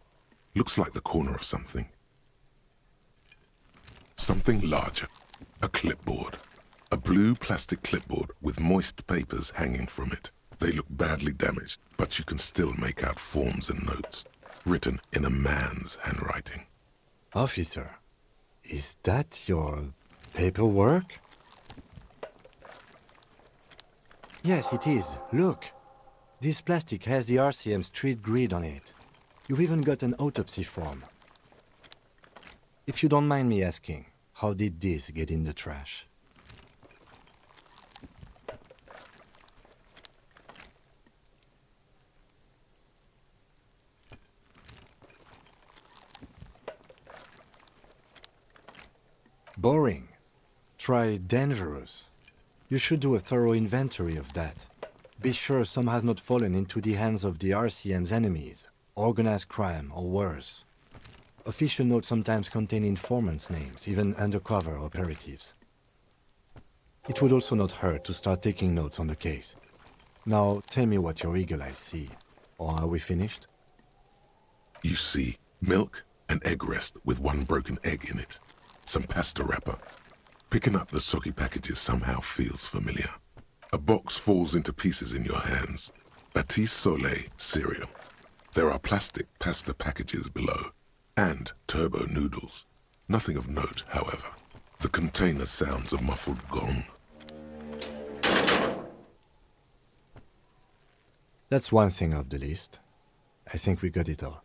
Looks like the corner of something. Something larger. A clipboard. A blue plastic clipboard with moist papers hanging from it. They look badly damaged, but you can still make out forms and notes, written in a man's handwriting. Officer, is that your paperwork? Yes, it is. Look. This plastic has the RCM street grid on it. You've even got an autopsy form. If you don't mind me asking, how did this get in the trash? Boring. Try dangerous. You should do a thorough inventory of that. Be sure some has not fallen into the hands of the RCM's enemies, organized crime or worse. Official notes sometimes contain informants' names, even undercover operatives. It would also not hurt to start taking notes on the case. Now, tell me what your eagle eyes see. Or are we finished? You see milk and egg rest with one broken egg in it. Some pasta wrapper. Picking up the soggy packages somehow feels familiar. A box falls into pieces in your hands. Batiste Soleil cereal. There are plastic pasta packages below. And turbo noodles. Nothing of note, however. The container sounds a muffled gong. That's one thing off the list. I think we got it all.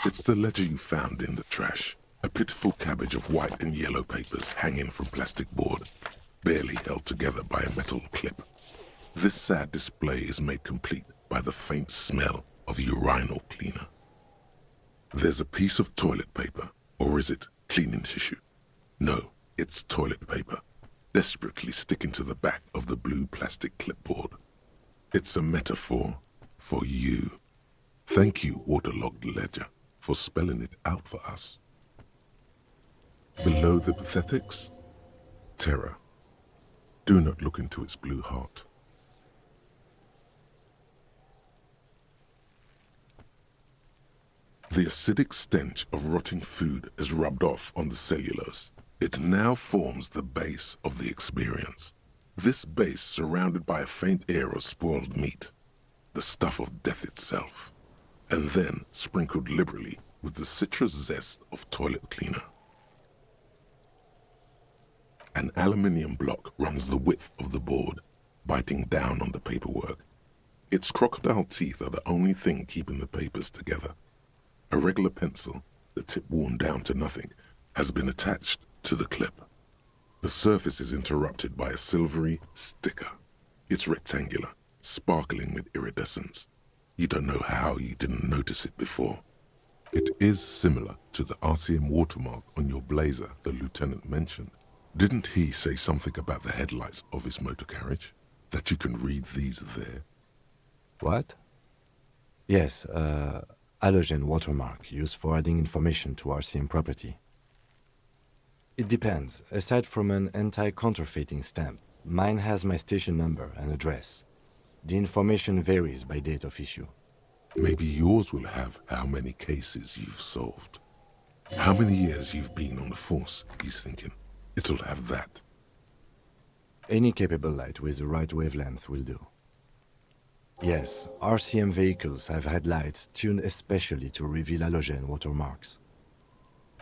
It's the ledger you found in the trash. A pitiful cabbage of white and yellow papers hanging from plastic board, barely held together by a metal clip. This sad display is made complete by the faint smell of urinal cleaner. There's a piece of toilet paper, or is it cleaning tissue? No, it's toilet paper, desperately sticking to the back of the blue plastic clipboard. It's a metaphor for you. Thank you, waterlogged ledger, for spelling it out for us. Below the pathetics, terror. Do not look into its blue heart. The acidic stench of rotting food is rubbed off on the cellulose. It now forms the base of the experience. This base surrounded by a faint air of spoiled meat, the stuff of death itself, and then sprinkled liberally with the citrus zest of toilet cleaner. An aluminium block runs the width of the board, biting down on the paperwork. Its crocodile teeth are the only thing keeping the papers together. A regular pencil, the tip worn down to nothing, has been attached to the clip. The surface is interrupted by a silvery sticker. It's rectangular, sparkling with iridescence. You don't know how you didn't notice it before. It is similar to the RCM watermark on your blazer the lieutenant mentioned. Didn't he say something about the headlights of his motor carriage? That you can read these there? What? Yes, halogen watermark used for adding information to RCM property. It depends. Aside from an anti-counterfeiting stamp, mine has my station number and address. The information varies by date of issue. Maybe yours will have how many cases you've solved. How many years you've been on the force, he's thinking. It'll have that. Any capable light with the right wavelength will do. Yes, RCM vehicles have had lights tuned especially to reveal halogen watermarks.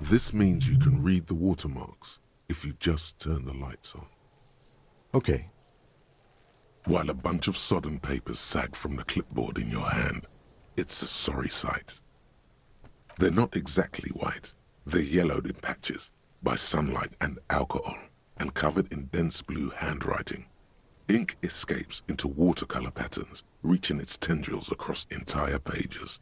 This means you can read the watermarks if you just turn the lights on. Okay. While a bunch of sodden papers sag from the clipboard in your hand, it's a sorry sight. They're not exactly white. They're yellowed in patches by sunlight and alcohol, and covered in dense blue handwriting. Ink escapes into watercolor patterns, reaching its tendrils across entire pages.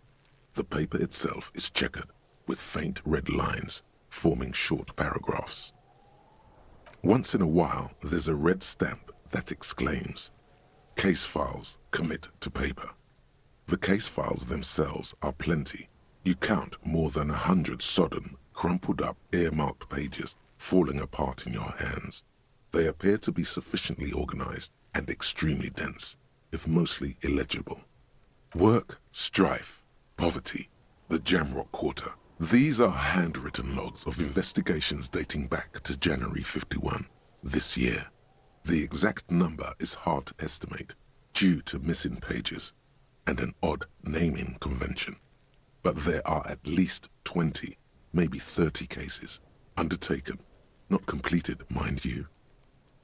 The paper itself is checkered with faint red lines forming short paragraphs. Once in a while, there's a red stamp that exclaims, "Case files commit to paper." The case files themselves are plenty. You count more than 100 sodden, crumpled up, earmarked pages falling apart in your hands. They appear to be sufficiently organized and extremely dense, if mostly illegible. Work, strife, poverty, the Jamrock Quarter. These are handwritten logs of investigations dating back to January 51, this year. The exact number is hard to estimate due to missing pages and an odd naming convention. But there are at least 20, maybe 30 cases undertaken, not completed, mind you.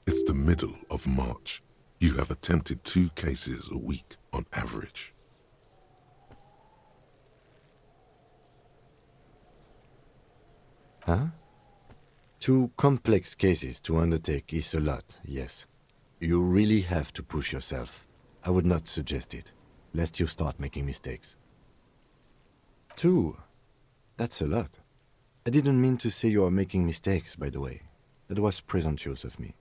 It's the middle of March. You have attempted 2 cases a week on average. Huh? 2 complex cases to undertake is a lot, yes. You really have to push yourself. I would not suggest it, lest you start making mistakes. 2? That's a lot. I didn't mean to say you are making mistakes, by the way. That was presumptuous of me.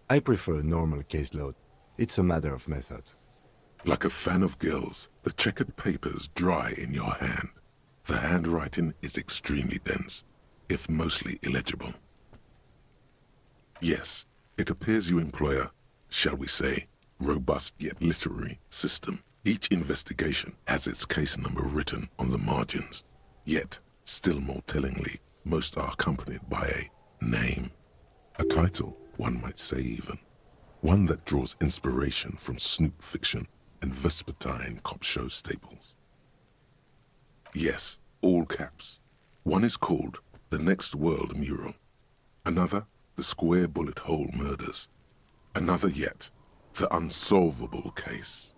I prefer a normal caseload. It's a matter of method. Like a fan of gills, the checkered papers dry in your hand. The handwriting is extremely dense, if mostly illegible. Yes, it appears you employ a, shall we say, robust yet literary system. Each investigation has its case number written on the margins. Yet, still more tellingly, most are accompanied by a name. A title, one might say even. One that draws inspiration from Snoop fiction and Vespertine cop show staples. Yes, all caps. One is called The Next World Mural. Another, The Square Bullet Hole Murders. Another yet, The Unsolvable Case.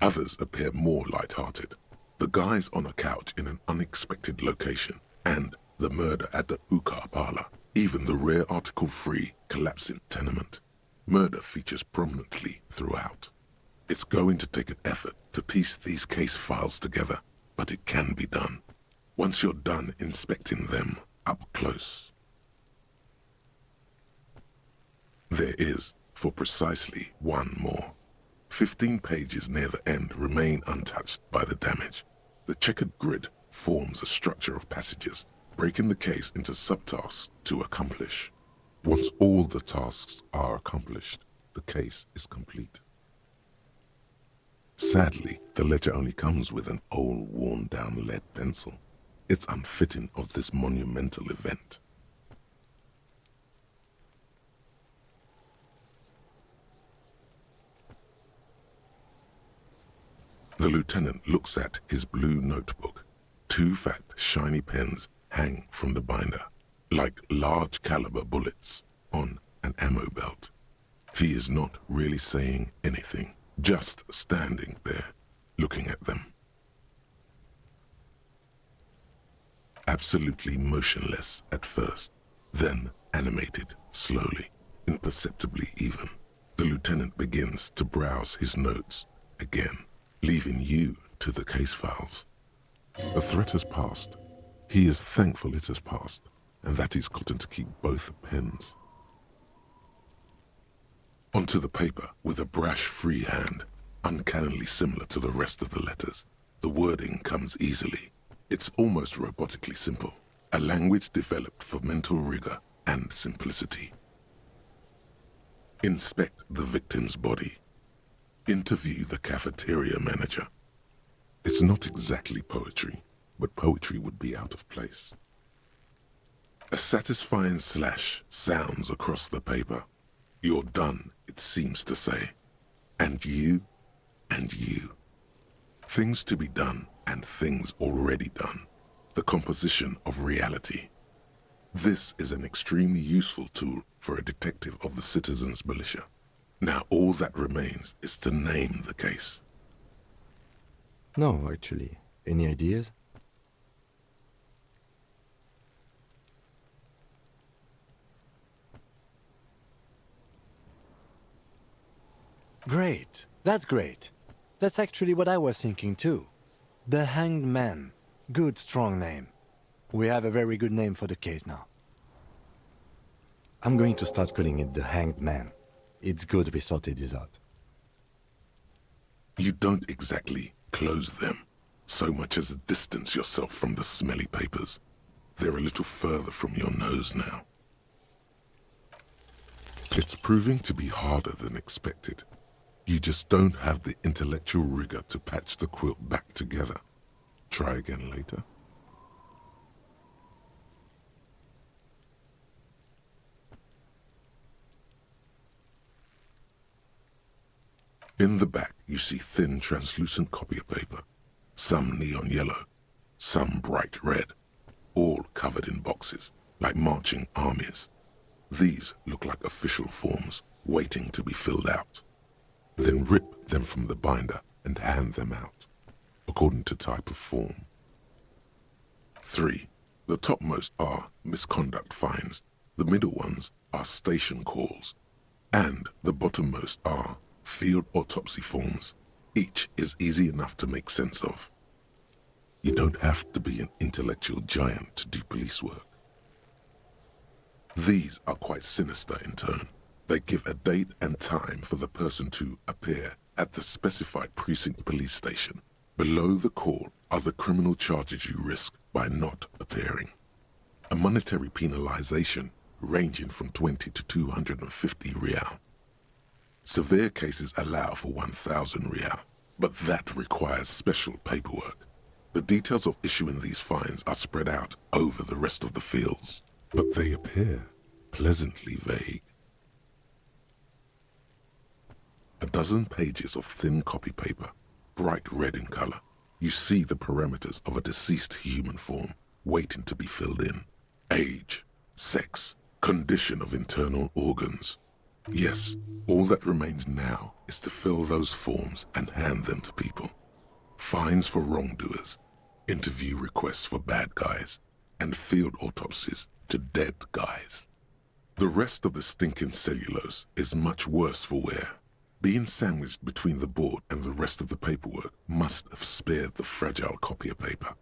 Others appear more light-hearted. The guys on a couch in an unexpected location, and the murder at the Uka Parlor. Even the rare article-free collapsing tenement. Murder features prominently throughout. It's going to take an effort to piece these case files together, but it can be done. Once you're done inspecting them up close. There is, for precisely one more. 15 pages near the end remain untouched by the damage. The checkered grid forms a structure of passages, breaking the case into subtasks to accomplish. Once all the tasks are accomplished, the case is complete. Sadly, the ledger only comes with an old, worn-down lead pencil. It's unfitting of this monumental event. The lieutenant looks at his blue notebook. 2 fat, shiny pens hang from the binder, like large caliber bullets on an ammo belt. He is not really saying anything, just standing there, looking at them. Absolutely motionless at first, then animated slowly, imperceptibly even. The lieutenant begins to browse his notes again, leaving you to the case files. The threat has passed. He is thankful it has passed, and that he's gotten to keep both pens. Onto the paper with a brash free hand, uncannily similar to the rest of the letters. The wording comes easily. It's almost robotically simple, a language developed for mental rigor and simplicity. Inspect the victim's body. Interview the cafeteria manager. It's not exactly poetry, but poetry would be out of place. A satisfying slash sounds across the paper. You're done, it seems to say. And you, and you. Things to be done and things already done. The composition of reality. This is an extremely useful tool for a detective of the citizens' militia. Now all that remains is to name the case. No, actually. Any ideas? Great. That's great. That's actually what I was thinking too. The Hanged Man. Good, strong name. We have a very good name for the case now. I'm going to start calling it the Hanged Man. It's good we sorted this out. You don't exactly close them, so much as distance yourself from the smelly papers. They're a little further from your nose now. It's proving to be harder than expected. You just don't have the intellectual rigor to patch the quilt back together. Try again later. In the back, you see thin, translucent copier paper. Some neon yellow, some bright red, all covered in boxes, like marching armies. These look like official forms, waiting to be filled out. Then rip them from the binder and hand them out, according to type of form. 3. The topmost are misconduct fines, the middle ones are station calls, and the bottommost are field autopsy forms. Each is easy enough to make sense of. You don't have to be an intellectual giant to do police work. These are quite sinister in tone. They give a date and time for the person to appear at the specified precinct police station. Below the call are the criminal charges you risk by not appearing. A monetary penalization ranging from 20 to 250 real. Severe cases allow for 1,000 real, but that requires special paperwork. The details of issuing these fines are spread out over the rest of the fields, but they appear pleasantly vague. A dozen pages of thin copy paper, bright red in color. You see the parameters of a deceased human form waiting to be filled in. Age, sex, condition of internal organs. Yes, all that remains now is to fill those forms and hand them to people. Fines for wrongdoers, interview requests for bad guys, and field autopsies to dead guys. The rest of the stinking cellulose is much worse for wear. Being sandwiched between the board and the rest of the paperwork must have spared the fragile copier paper.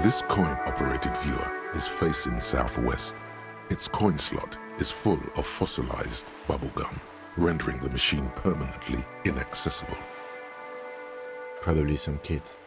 This coin-operated viewer is facing southwest. Its coin slot is full of fossilized bubblegum, rendering the machine permanently inaccessible. Probably some kids.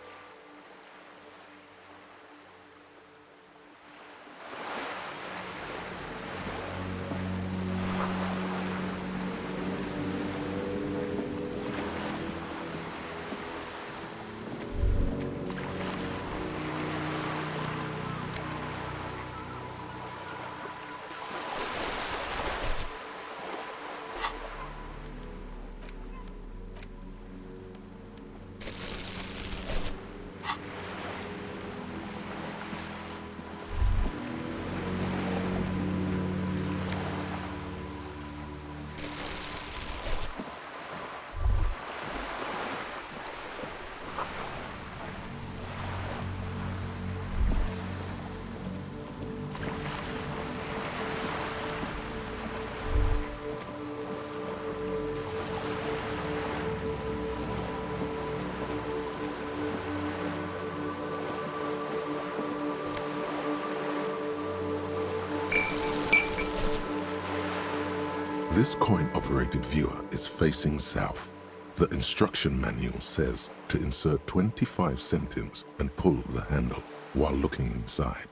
This coin-operated viewer is facing south. The instruction manual says to insert 25 centimes and pull the handle while looking inside.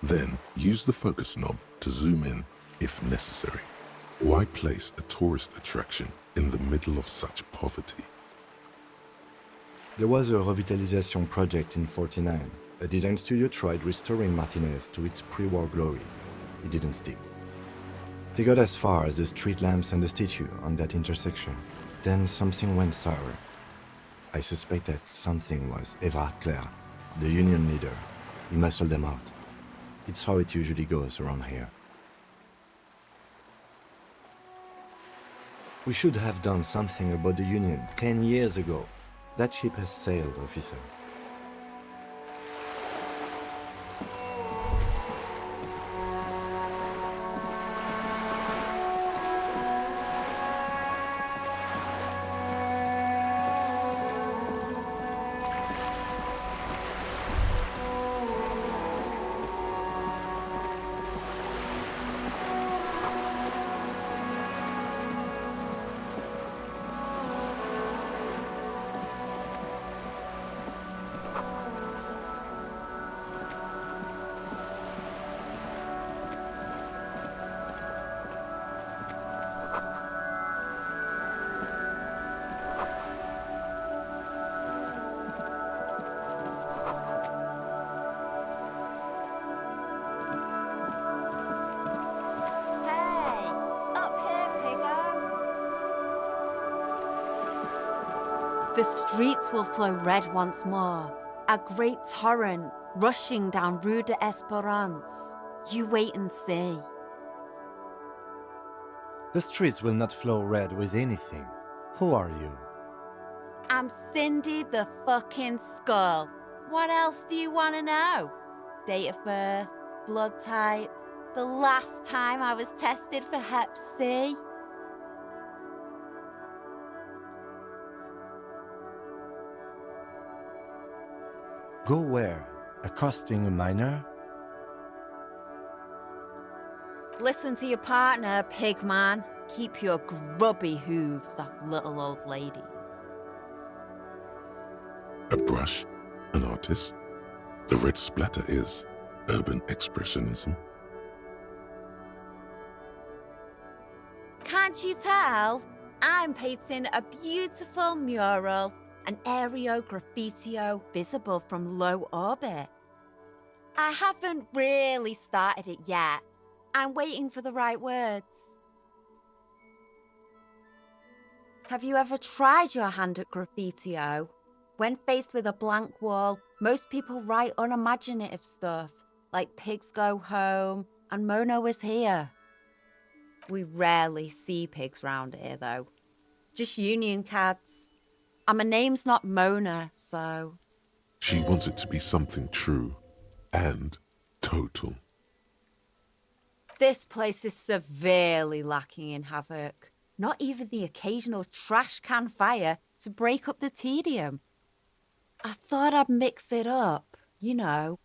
Then use the focus knob to zoom in if necessary. Why place a tourist attraction in the middle of such poverty? There was a revitalization project in '49. A design studio tried restoring Martinez to its pre-war glory. It didn't stick. They got as far as the street lamps and the statue on that intersection. Then something went sour. I suspect that something was Everard Clare, the union leader. He muscled them out. It's how it usually goes around here. We should have done something about the union 10 years ago. That ship has sailed, officer. The streets will flow red once more, a great torrent rushing down Rue de Esperance. You wait and see. The streets will not flow red with anything. Who are you? I'm Cindy the fucking Skull. What else do you want to know? Date of birth, blood type, the last time I was tested for Hep C. Go where? Accosting a minor? Listen to your partner, pig man. Keep your grubby hooves off little old ladies. A brush? An artist? The red splatter is urban expressionism. Can't you tell? I'm painting a beautiful mural, an aereo graffitio visible from low orbit. I haven't really started it yet. I'm waiting for the right words. Have you ever tried your hand at graffitio? When faced with a blank wall, most people write unimaginative stuff, like pigs go home and Mona was here. We rarely see pigs round here, though. Just union cats. And my name's not Mona, so... She wants it to be something true and total. This place is severely lacking in havoc. Not even the occasional trash can fire to break up the tedium. I thought I'd mix it up, you know,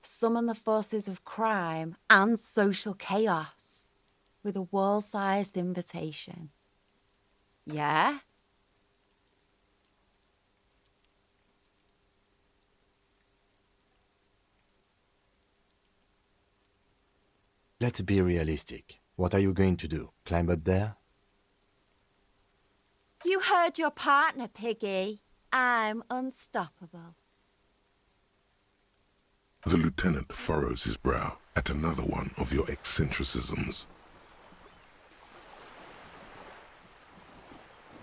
summon the forces of crime and social chaos with a wall-sized invitation. Yeah? Let's be realistic. What are you going to do? Climb up there? You heard your partner, Piggy. I'm unstoppable. The lieutenant furrows his brow at another one of your eccentricisms.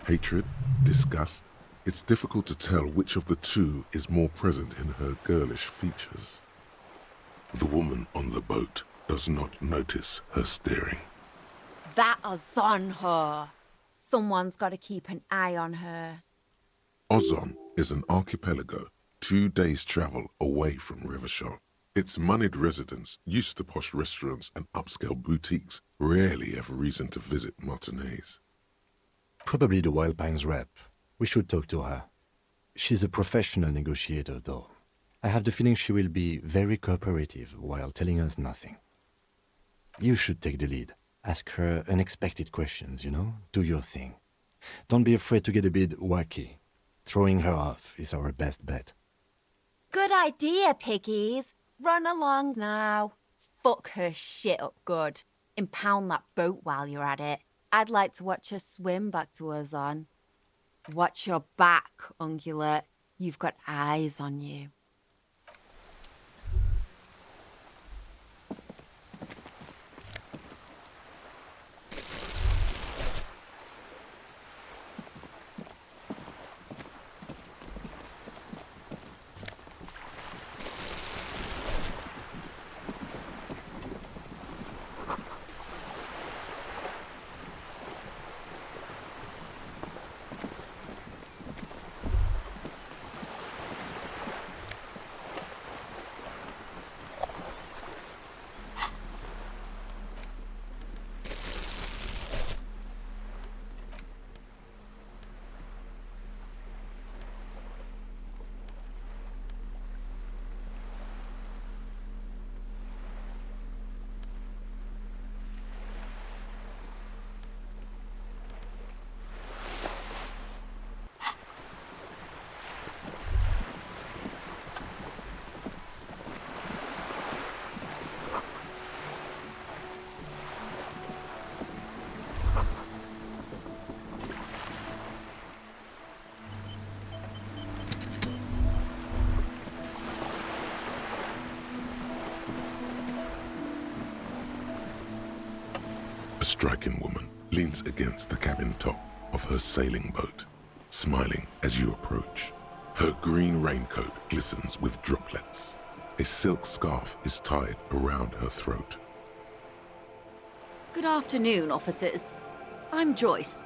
Hatred? Disgust? It's difficult to tell which of the two is more present in her girlish features. The woman on the boat does not notice her staring. That Ozon whore. Someone's got to keep an eye on her. Ozon is an archipelago 2 days' travel away from Revachol. Its moneyed residents, used to posh restaurants and upscale boutiques, rarely have reason to visit Martinez. Probably the Wild Pines rep. We should talk to her. She's a professional negotiator, though. I have the feeling she will be very cooperative while telling us nothing. You should take the lead. Ask her unexpected questions, Do your thing. Don't be afraid to get a bit wacky. Throwing her off is our best bet. Good idea, piggies. Run along now. Fuck her shit up good. Impound that boat while you're at it. I'd like to watch her swim back to us on. Watch your back, Ungulate. You've got eyes on you. A striking woman leans against the cabin top of her sailing boat, smiling as you approach. Her green raincoat glistens with droplets. A silk scarf is tied around her throat. Good afternoon, officers. I'm Joyce.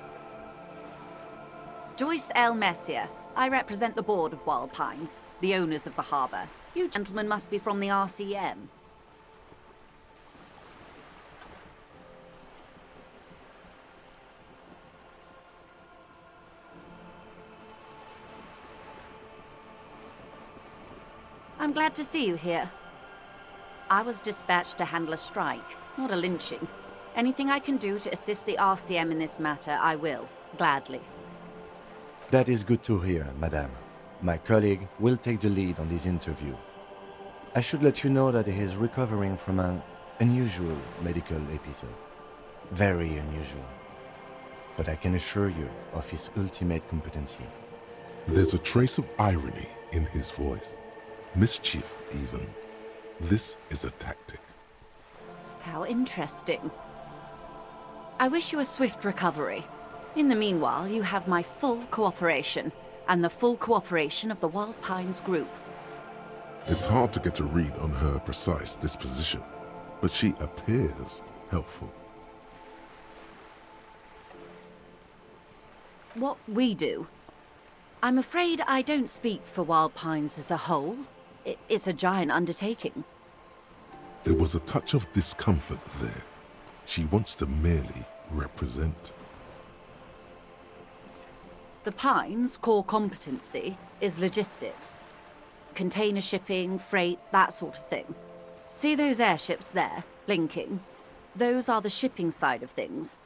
Joyce L. Messier. I represent the board of Wild Pines, the owners of the harbour. You gentlemen must be from the RCM. I'm glad to see you here. I was dispatched to handle a strike, not a lynching. Anything I can do to assist the RCM in this matter, I will, gladly. That is good to hear, madame. My colleague will take the lead on this interview. I should let you know that he is recovering from an unusual medical episode. Very unusual. But I can assure you of his ultimate competency. There's a trace of irony in his voice. Mischief, even. This is a tactic. How interesting. I wish you a swift recovery. In the meanwhile, you have my full cooperation, and the full cooperation of the Wild Pines group. It's hard to get a read on her precise disposition, but she appears helpful. What we do? I'm afraid I don't speak for Wild Pines as a whole. It's a giant undertaking. There was a touch of discomfort there. She wants to merely represent. The Pines' core competency is logistics. Container shipping, freight, that sort of thing. See those airships there, linking? Those are the shipping side of things.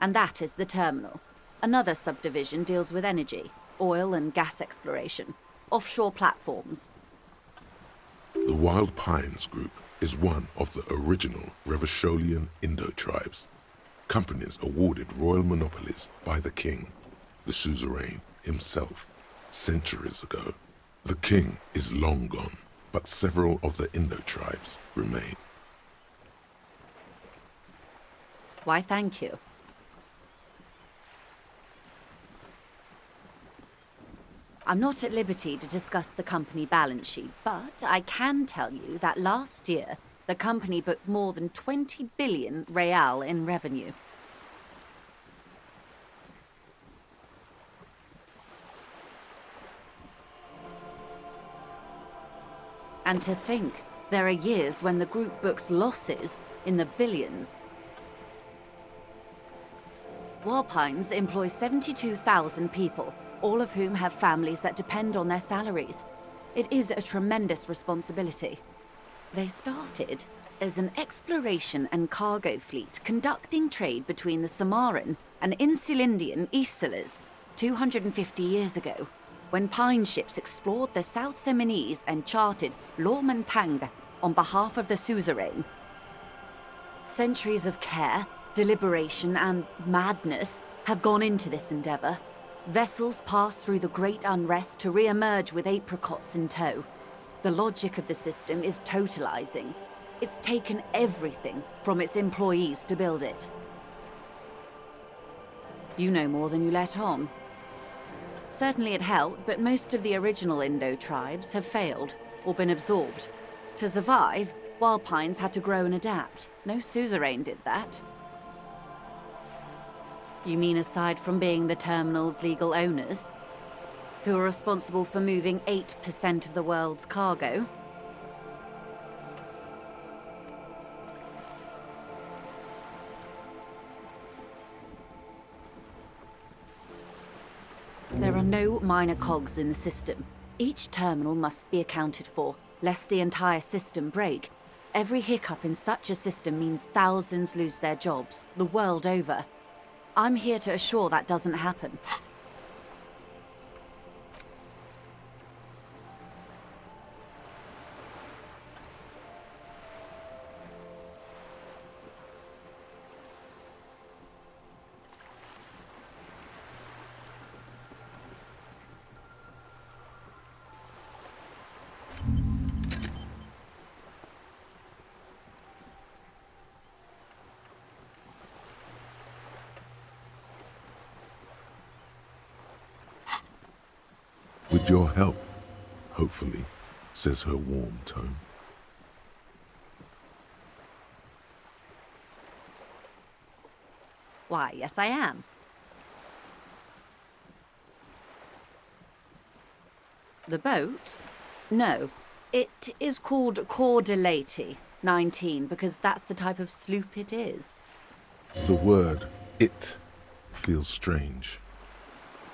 And that is the terminal. Another subdivision deals with energy, oil and gas exploration, offshore platforms. The Wild Pines Group is one of the original Revacholian Indo-tribes. Companies awarded royal monopolies by the king, the suzerain himself, centuries ago. The king is long gone, but several of the Indo-tribes remain. Why, thank you. I'm not at liberty to discuss the company balance sheet, but I can tell you that last year, the company booked more than 20 billion real in revenue. And to think, there are years when the group books losses in the billions. Wild Pines employs 72,000 people, all of whom have families that depend on their salaries. It is a tremendous responsibility. They started is an exploration and cargo fleet conducting trade between the Samaran and Insulindian Isolas 250 years ago, when pine ships explored the South Seminese and charted Lomantang on behalf of the suzerain. Centuries of care, deliberation, and madness have gone into this endeavor. Vessels pass through the great unrest to re-emerge with apricots in tow. The logic of the system is totalizing. It's taken everything from its employees to build it. You know more than you let on. Certainly it helped, but most of the original Indo tribes have failed or been absorbed. To survive, wild pines had to grow and adapt. No suzerain did that. You mean aside from being the terminal's legal owners, who are responsible for moving 8% of the world's cargo? There are no minor cogs in the system. Each terminal must be accounted for, lest the entire system break. Every hiccup in such a system means thousands lose their jobs, the world over. I'm here to assure that doesn't happen. With your help, hopefully, says her warm tone. Why, yes I am. The boat? No. It is called Cordelati 19 because that's the type of sloop it is. The word "it" feels strange.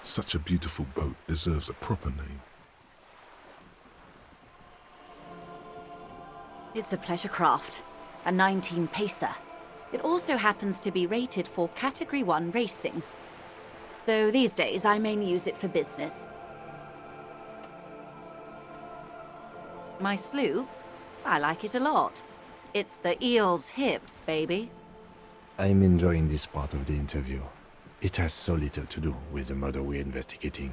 Such a beautiful boat deserves a proper name. It's a pleasure craft, a 19 pacer. It also happens to be rated for Category 1 racing. Though these days I mainly use it for business. My sloop? I like it a lot. It's the eel's hips, baby. I'm enjoying this part of the interview. It has so little to do with the murder we're investigating.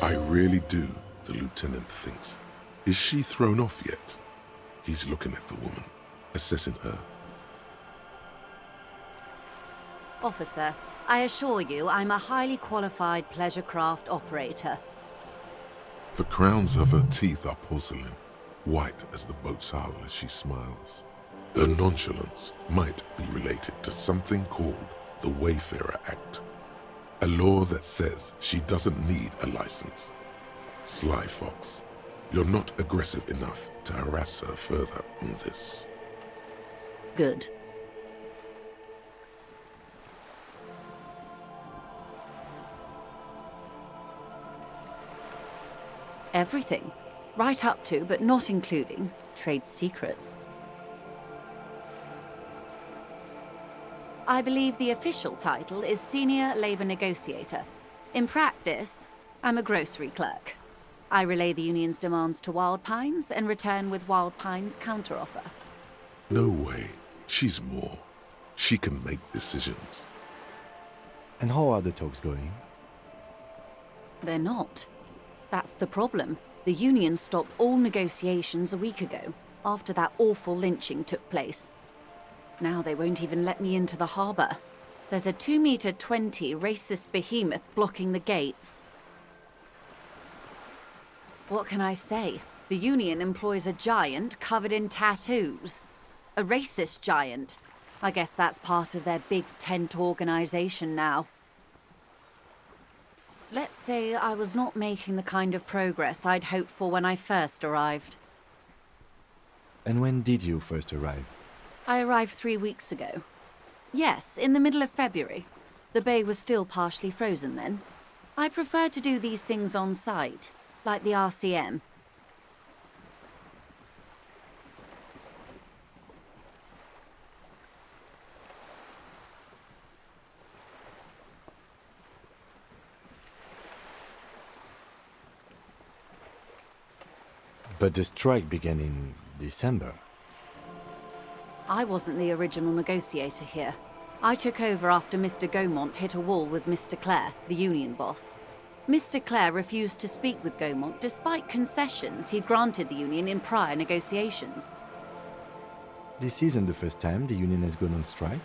I really do, the lieutenant thinks. Is she thrown off yet? He's looking at the woman, assessing her. Officer, I assure you I'm a highly qualified pleasure craft operator. The crowns of her teeth are porcelain, white as the boat's hull as she smiles. Her nonchalance might be related to something called the Wayfarer Act, a law that says she doesn't need a license. Sly fox, you're not aggressive enough to harass her further on this. Good. Everything. Right up to, but not including, trade secrets. I believe the official title is Senior Labor Negotiator. In practice, I'm a grocery clerk. I relay the union's demands to Wild Pines and return with Wild Pines' counteroffer. No way. She's more. She can make decisions. And how are the talks going? They're not. That's the problem. The union stopped all negotiations a week ago, after that awful lynching took place. Now they won't even let me into the harbor. There's a 2-meter 20 racist behemoth blocking the gates. What can I say? The union employs a giant covered in tattoos. A racist giant. I guess that's part of their big tent organization now. Let's say I was not making the kind of progress I'd hoped for when I first arrived. And when did you first arrive? I arrived 3 weeks ago. Yes, in the middle of February. The bay was still partially frozen then. I prefer to do these things on site, like the RCM. But the strike began in December. I wasn't the original negotiator here. I took over after Mr. Gaumont hit a wall with Mr. Clare, the union boss. Mr. Clare refused to speak with Gaumont despite concessions he'd granted the union in prior negotiations. This isn't the first time the union has gone on strike.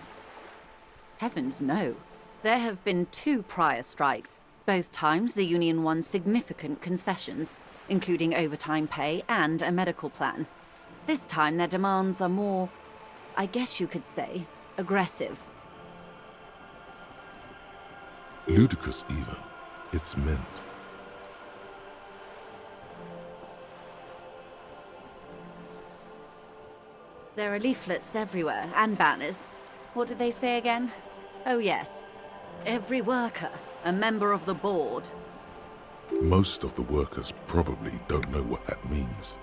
Heavens no. There have been 2 prior strikes. Both times the union won significant concessions, including overtime pay and a medical plan. This time their demands are more, I guess you could say, aggressive. Ludicrous even, it's meant. There are leaflets everywhere, and banners. What did they say again? Oh yes. Every worker, a member of the board. Most of the workers probably don't know what that means.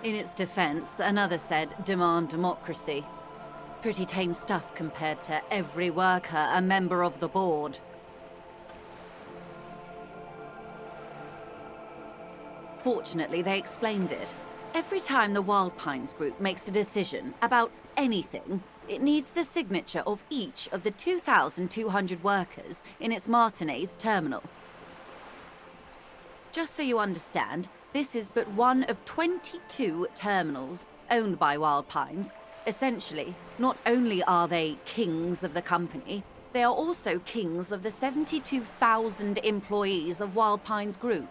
In its defense, another said, demand democracy. Pretty tame stuff compared to every worker, a member of the board. Fortunately, they explained it. Every time the Wild Pines group makes a decision about anything, it needs the signature of each of the 2,200 workers in its Martinez terminal. Just so you understand, this is but one of 22 terminals owned by Wild Pines. Essentially, not only are they kings of the company, they are also kings of the 72,000 employees of Wild Pines Group.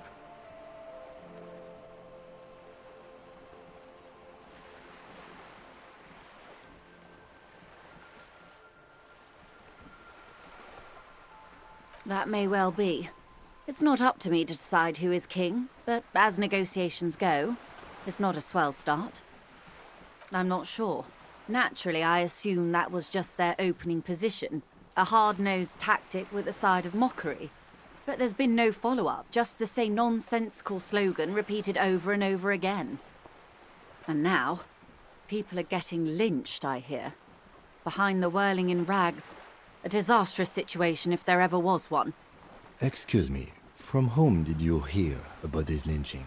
That may well be. It's not up to me to decide who is king, but as negotiations go, it's not a swell start. I'm not sure. Naturally, I assume that was just their opening position, a hard-nosed tactic with a side of mockery. But there's been no follow-up, just the same nonsensical slogan repeated over and over again. And now, people are getting lynched, I hear. Behind the whirling in rags. A disastrous situation if there ever was one. Excuse me, from whom did you hear about this lynching?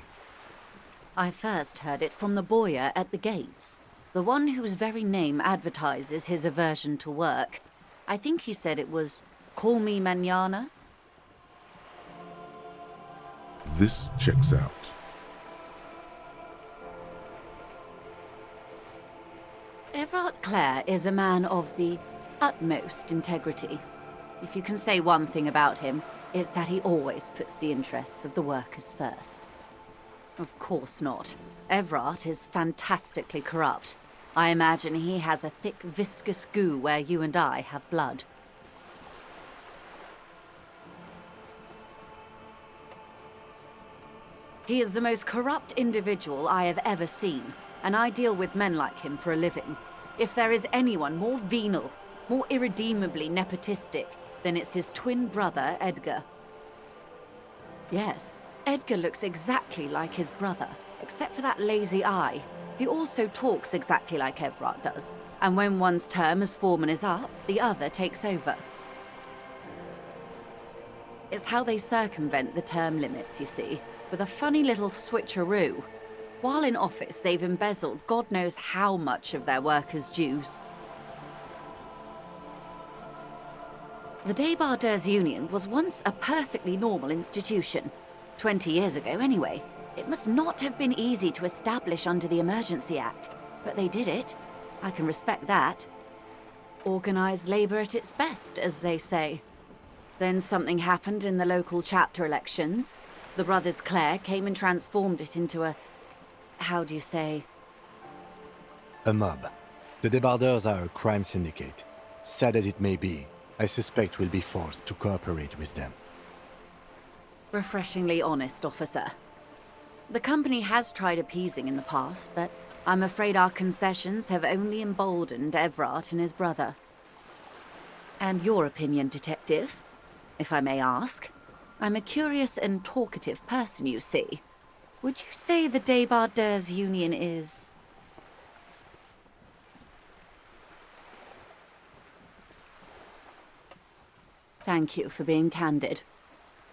I first heard it from the bowyer at the gates. The one whose very name advertises his aversion to work. I think he said it was, "Call me mañana." This checks out. Everard Clare is a man of the utmost integrity. If you can say one thing about him, it's that he always puts the interests of the workers first. Of course not. Everard is fantastically corrupt. I imagine he has a thick, viscous goo where you and I have blood. He is the most corrupt individual I have ever seen, and I deal with men like him for a living. If there is anyone more venal, more irredeemably nepotistic, then it's his twin brother, Edgar. Yes, Edgar looks exactly like his brother, except for that lazy eye. He also talks exactly like Everard does, and when one's term as foreman is up, the other takes over. It's how they circumvent the term limits, you see, with a funny little switcheroo. While in office, they've embezzled God knows how much of their workers' dues. The Débardeurs Union was once a perfectly normal institution. 20 years ago, anyway. It must not have been easy to establish under the Emergency Act, but they did it. I can respect that. Organised labour at its best, as they say. Then something happened in the local chapter elections. The brothers Clare came and transformed it into a... how do you say? A mob. The Débardeurs are a crime syndicate. Sad as it may be, I suspect we'll be forced to cooperate with them. Refreshingly honest, officer. The company has tried appeasing in the past, but I'm afraid our concessions have only emboldened Everard and his brother. And your opinion, detective, if I may ask? I'm a curious and talkative person, you see. Would you say the Débardeurs Union is... thank you for being candid.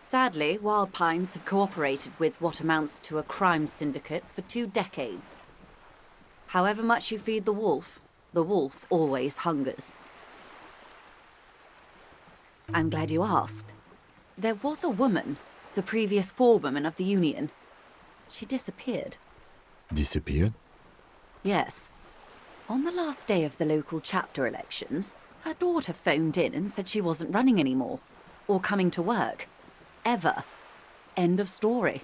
Sadly, Wild Pines have cooperated with what amounts to a crime syndicate for 2 decades. However much you feed the wolf always hungers. I'm glad you asked. There was a woman, the previous forewoman of the union. She disappeared. Disappeared? Yes. On the last day of the local chapter elections, her daughter phoned in and said she wasn't running anymore, or coming to work. Ever. End of story.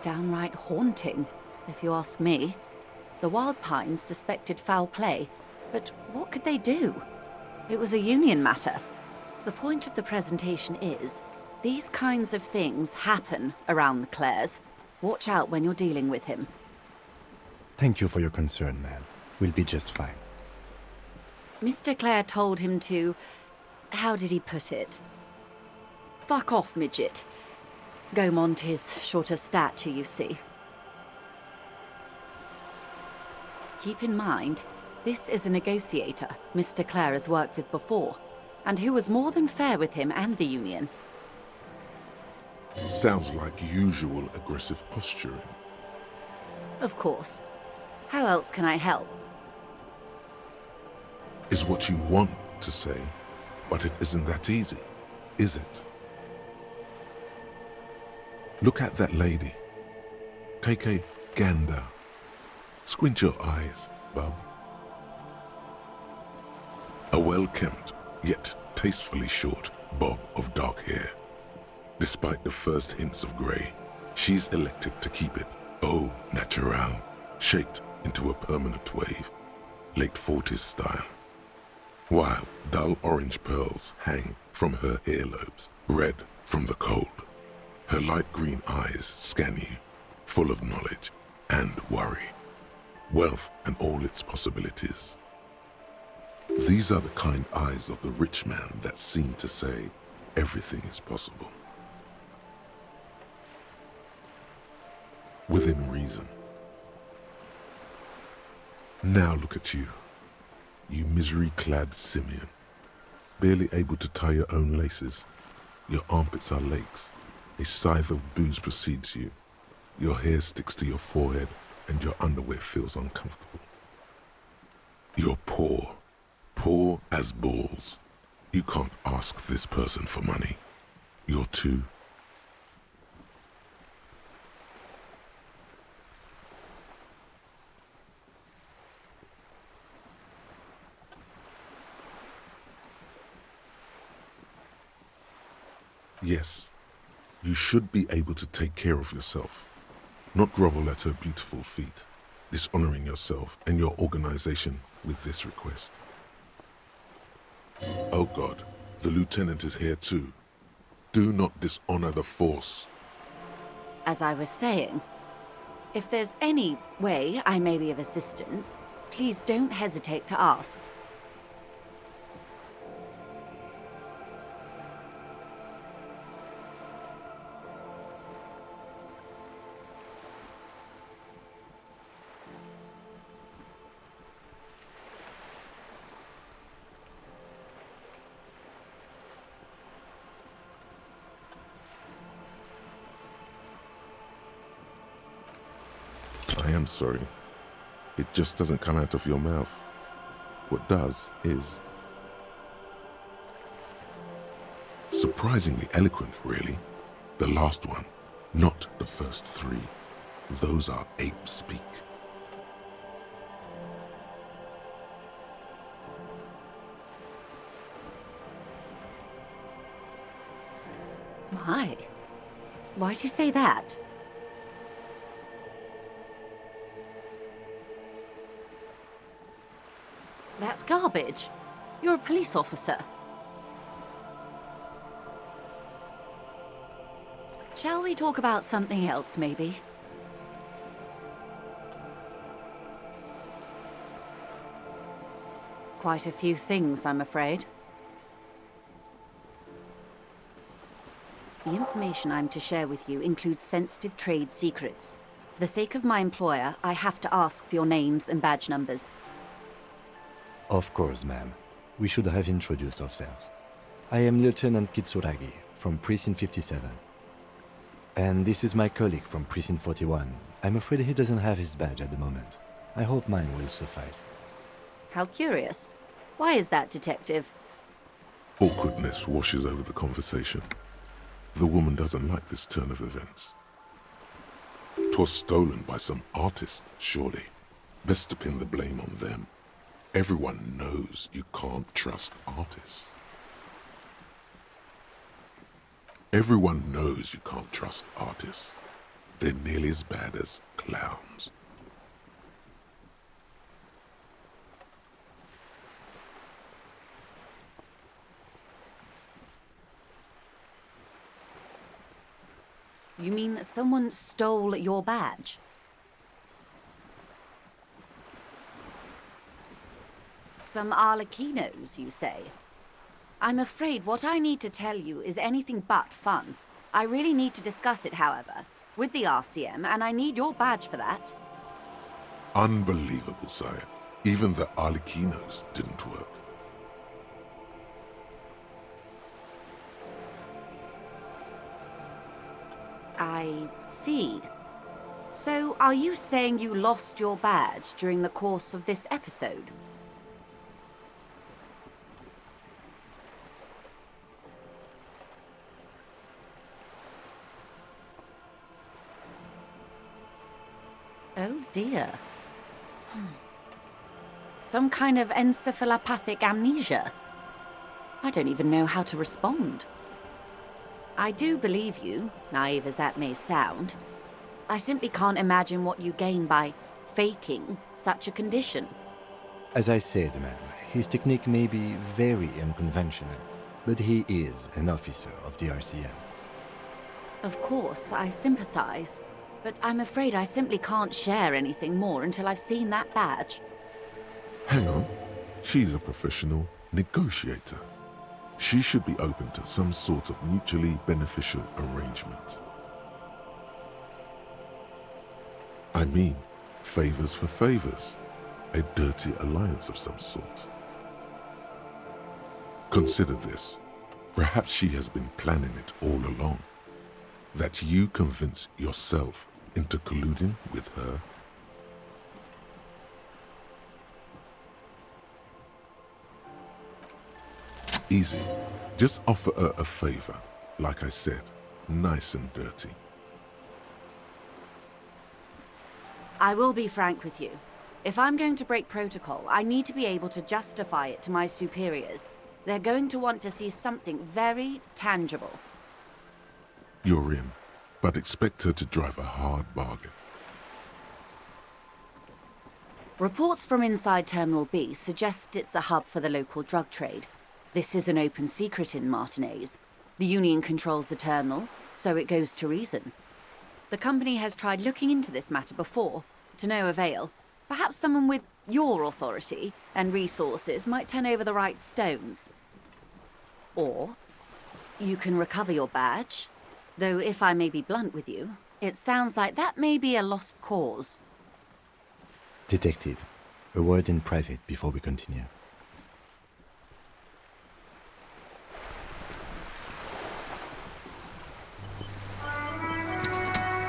Downright haunting, if you ask me. The Wild Pines suspected foul play, but what could they do? It was a union matter. The point of the presentation is, these kinds of things happen around the Clares. Watch out when you're dealing with him. Thank you for your concern, ma'am. We'll be just fine. Mr. Clare told him to... how did he put it? Fuck off, midget. Gaumont is short of stature, you see. Keep in mind, this is a negotiator Mr. Clare has worked with before, and who was more than fair with him and the union. Sounds like usual aggressive posturing. Of course. How else can I help? Is what you want to say, but it isn't that easy, is it? Look at that lady. Take a gander. Squint your eyes, bub. A well-kempt, yet tastefully short bob of dark hair. Despite the first hints of grey, she's elected to keep it au naturel, shaped into a permanent wave, late 40s style. While dull orange pearls hang from her earlobes, red from the cold. Her light green eyes scan you, full of knowledge and worry, wealth and all its possibilities. These are the kind eyes of the rich man that seem to say everything is possible. Within reason. Now look at you, you misery-clad simian, barely able to tie your own laces. Your armpits are lakes, a scythe of booze precedes you, your hair sticks to your forehead, and your underwear feels uncomfortable. You're poor, poor as balls. You can't ask this person for money. You're too... Yes, you should be able to take care of yourself, not grovel at her beautiful feet, dishonoring yourself and your organization with this request. Oh God, the lieutenant is here too. Do not dishonor the force. As I was saying, if there's any way I may be of assistance, please don't hesitate to ask. I am sorry. It just doesn't come out of your mouth. What does is... surprisingly eloquent, really. The last one, not the first 3. Those are ape speak. My, why'd you say that? That's garbage. You're a police officer. Shall we talk about something else, maybe? Quite a few things, I'm afraid. The information I'm to share with you includes sensitive trade secrets. For the sake of my employer, I have to ask for your names and badge numbers. Of course, ma'am. We should have introduced ourselves. I am Lieutenant Kitsuragi from Precinct 57. And this is my colleague from Precinct 41. I'm afraid he doesn't have his badge at the moment. I hope mine will suffice. How curious. Why is that, Detective? Awkwardness washes over the conversation. The woman doesn't like this turn of events. 'Twas stolen by some artist, surely. Best to pin the blame on them. Everyone knows you can't trust artists. Everyone knows you can't trust artists. They're nearly as bad as clowns. You mean someone stole your badge? Some Arlequinos, you say? I'm afraid what I need to tell you is anything but fun. I really need to discuss it, however, with the RCM, and I need your badge for that. Unbelievable, sire. Even the Arlequinos didn't work. I see. So, are you saying you lost your badge during the course of this episode? Oh dear. Some kind of encephalopathic amnesia. I don't even know how to respond. I do believe you, naive as that may sound. I simply can't imagine what you gain by faking such a condition. As I said, ma'am, his technique may be very unconventional, but he is an officer of the RCM. Of course, I sympathize, but I'm afraid I simply can't share anything more until I've seen that badge. Hang on. She's a professional negotiator. She should be open to some sort of mutually beneficial arrangement. I mean, favors for favors. A dirty alliance of some sort. Consider this. Perhaps she has been planning it all along. That you convince yourself into colluding with her. Easy. Just offer her a favor. Like I said, nice and dirty. I will be frank with you. If I'm going to break protocol, I need to be able to justify it to my superiors. They're going to want to see something very tangible. You're in, but expect her to drive a hard bargain. Reports from inside Terminal B suggest it's a hub for the local drug trade. This is an open secret in Martinez. The Union controls the terminal, so it goes to reason. The company has tried looking into this matter before, to no avail. Perhaps someone with your authority and resources might turn over the right stones. Or you can recover your badge, though if I may be blunt with you, it sounds like that may be a lost cause. Detective, a word in private before we continue.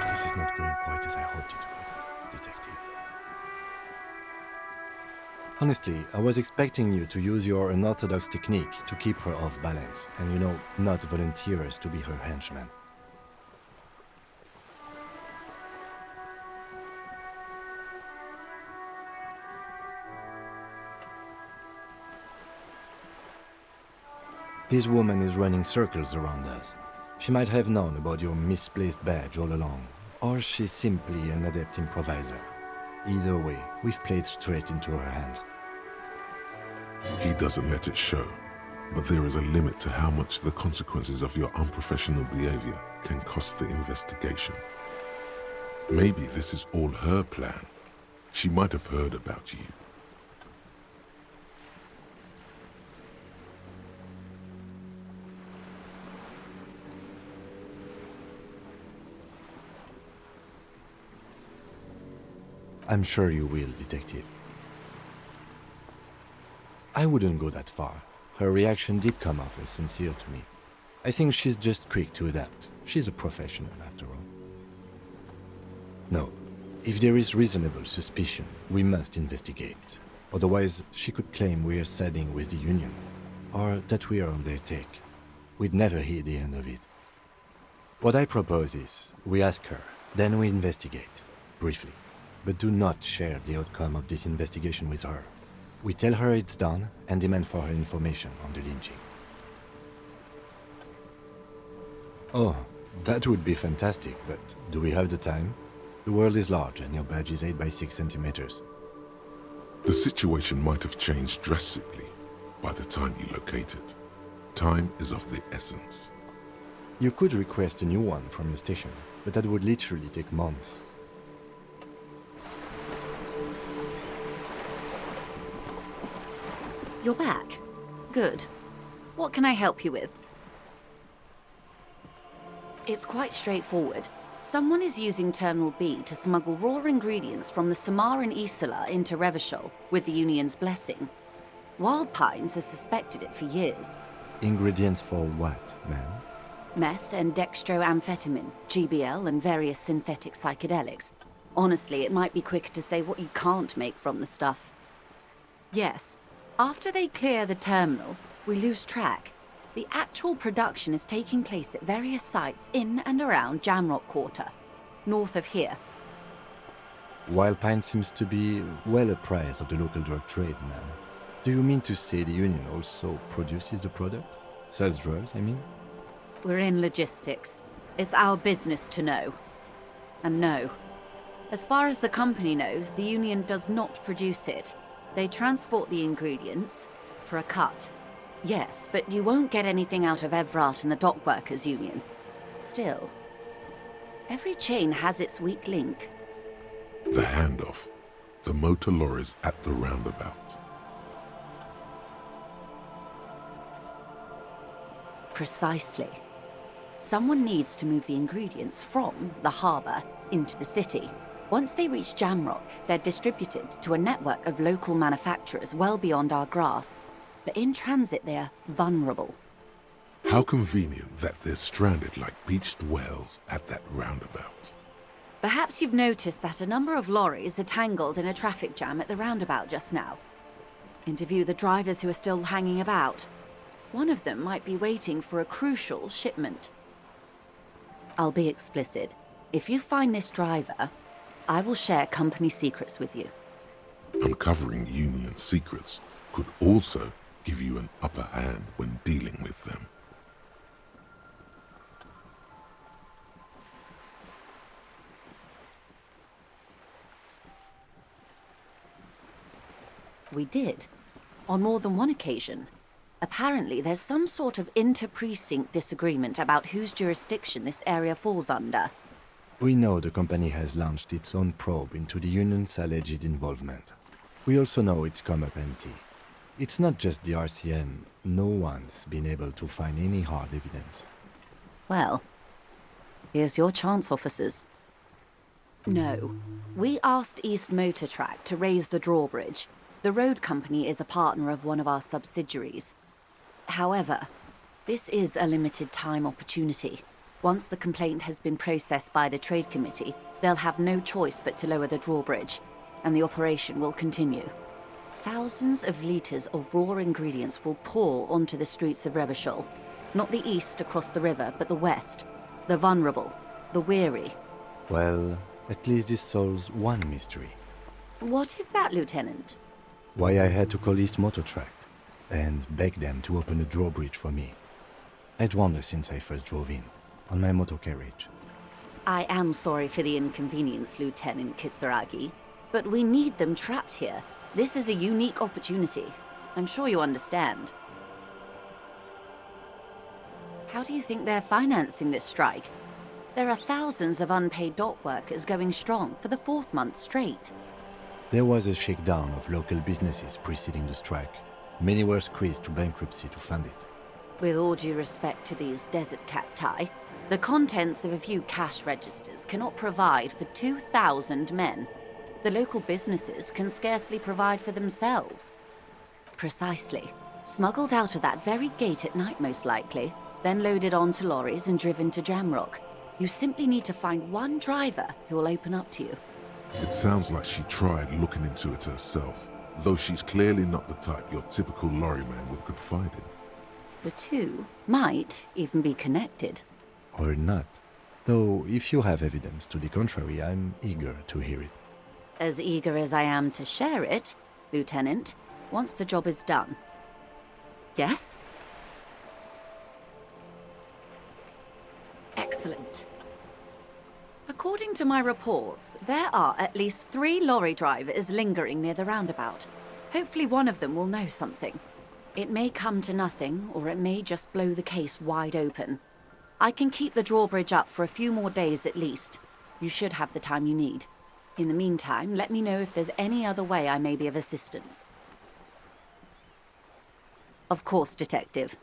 This is not going quite as I hoped it would, Detective. Honestly, I was expecting you to use your unorthodox technique to keep her off balance, and not volunteer us to be her henchmen. This woman is running circles around us. She might have known about your misplaced badge all along, or she's simply an adept improviser. Either way, we've played straight into her hands. He doesn't let it show, but there is a limit to how much the consequences of your unprofessional behavior can cost the investigation. Maybe this is all her plan. She might have heard about you. I'm sure you will, Detective. I wouldn't go that far. Her reaction did come off as sincere to me. I think she's just quick to adapt. She's a professional, after all. No, if there is reasonable suspicion, we must investigate. Otherwise, she could claim we are siding with the Union, or that we are on their take. We'd never hear the end of it. What I propose is, we ask her, then we investigate, briefly. But do not share the outcome of this investigation with her. We tell her it's done and demand for her information on the lynching. Oh, that would be fantastic, but do we have the time? The world is large and your badge is 8 by 6 centimeters. The situation might have changed drastically by the time you locate it. Time is of the essence. You could request a new one from your station, but that would literally take months. You're back. Good. What can I help you with? It's quite straightforward. Someone is using Terminal B to smuggle raw ingredients from the Samar and Isola into Revachol with the Union's blessing. Wild Pines has suspected it for years. Ingredients for what, ma'am? Meth and dextroamphetamine, GBL and various synthetic psychedelics. Honestly, it might be quicker to say what you can't make from the stuff. Yes, after they clear the terminal, we lose track. The actual production is taking place at various sites in and around Jamrock Quarter, north of here. Wild Pine seems to be well apprised of the local drug trade, ma'am. Do you mean to say the Union also produces the product? Sells drugs, I mean? We're in logistics. It's our business to know. And no. As far as the company knows, the Union does not produce it. They transport the ingredients for a cut. Yes, but you won't get anything out of Evrat and the Dockworkers Union. Still, every chain has its weak link. The handoff. The motor lorries at the roundabout. Precisely. Someone needs to move the ingredients from the harbour into the city. Once they reach Jamrock, they're distributed to a network of local manufacturers well beyond our grasp. But in transit, they're vulnerable. How convenient that they're stranded like beached whales at that roundabout. Perhaps you've noticed that a number of lorries are tangled in a traffic jam at the roundabout just now. Interview the drivers who are still hanging about. One of them might be waiting for a crucial shipment. I'll be explicit. If you find this driver, I will share company secrets with you. Uncovering Union secrets could also give you an upper hand when dealing with them. We did, on more than one occasion. Apparently, there's some sort of inter-precinct disagreement about whose jurisdiction this area falls under. We know the company has launched its own probe into the Union's alleged involvement. We also know it's come up empty. It's not just the RCM. No one's been able to find any hard evidence. Well, here's your chance, officers. No. We asked East Motor Track to raise the drawbridge. The road company is a partner of one of our subsidiaries. However, this is a limited time opportunity. Once the complaint has been processed by the Trade Committee, they'll have no choice but to lower the drawbridge, and the operation will continue. Thousands of litres of raw ingredients will pour onto the streets of Revachol. Not the east across the river, but the west. The vulnerable, the weary. Well, at least this solves one mystery. What is that, Lieutenant? Why I had to call East Motor Track and beg them to open a drawbridge for me. I'd wondered since I first drove in, on my motor carriage. I am sorry for the inconvenience, Lieutenant Kisaragi, but we need them trapped here. This is a unique opportunity. I'm sure you understand. How do you think they're financing this strike? There are thousands of unpaid dock workers going strong for the 4th month straight. There was a shakedown of local businesses preceding the strike. Many were squeezed to bankruptcy to fund it. With all due respect to these desert cacti, the contents of a few cash registers cannot provide for 2,000 men. The local businesses can scarcely provide for themselves. Precisely. Smuggled out of that very gate at night, most likely, then loaded onto lorries and driven to Jamrock. You simply need to find one driver who will open up to you. It sounds like she tried looking into it herself, though she's clearly not the type your typical lorryman would confide in. The two might even be connected. Or not. Though, if you have evidence to the contrary, I'm eager to hear it. As eager as I am to share it, Lieutenant, once the job is done. Yes? Excellent. According to my reports, there are at least 3 lorry drivers lingering near the roundabout. Hopefully one of them will know something. It may come to nothing, or it may just blow the case wide open. I can keep the drawbridge up for a few more days at least. You should have the time you need. In the meantime, let me know if there's any other way I may be of assistance. Of course, Detective.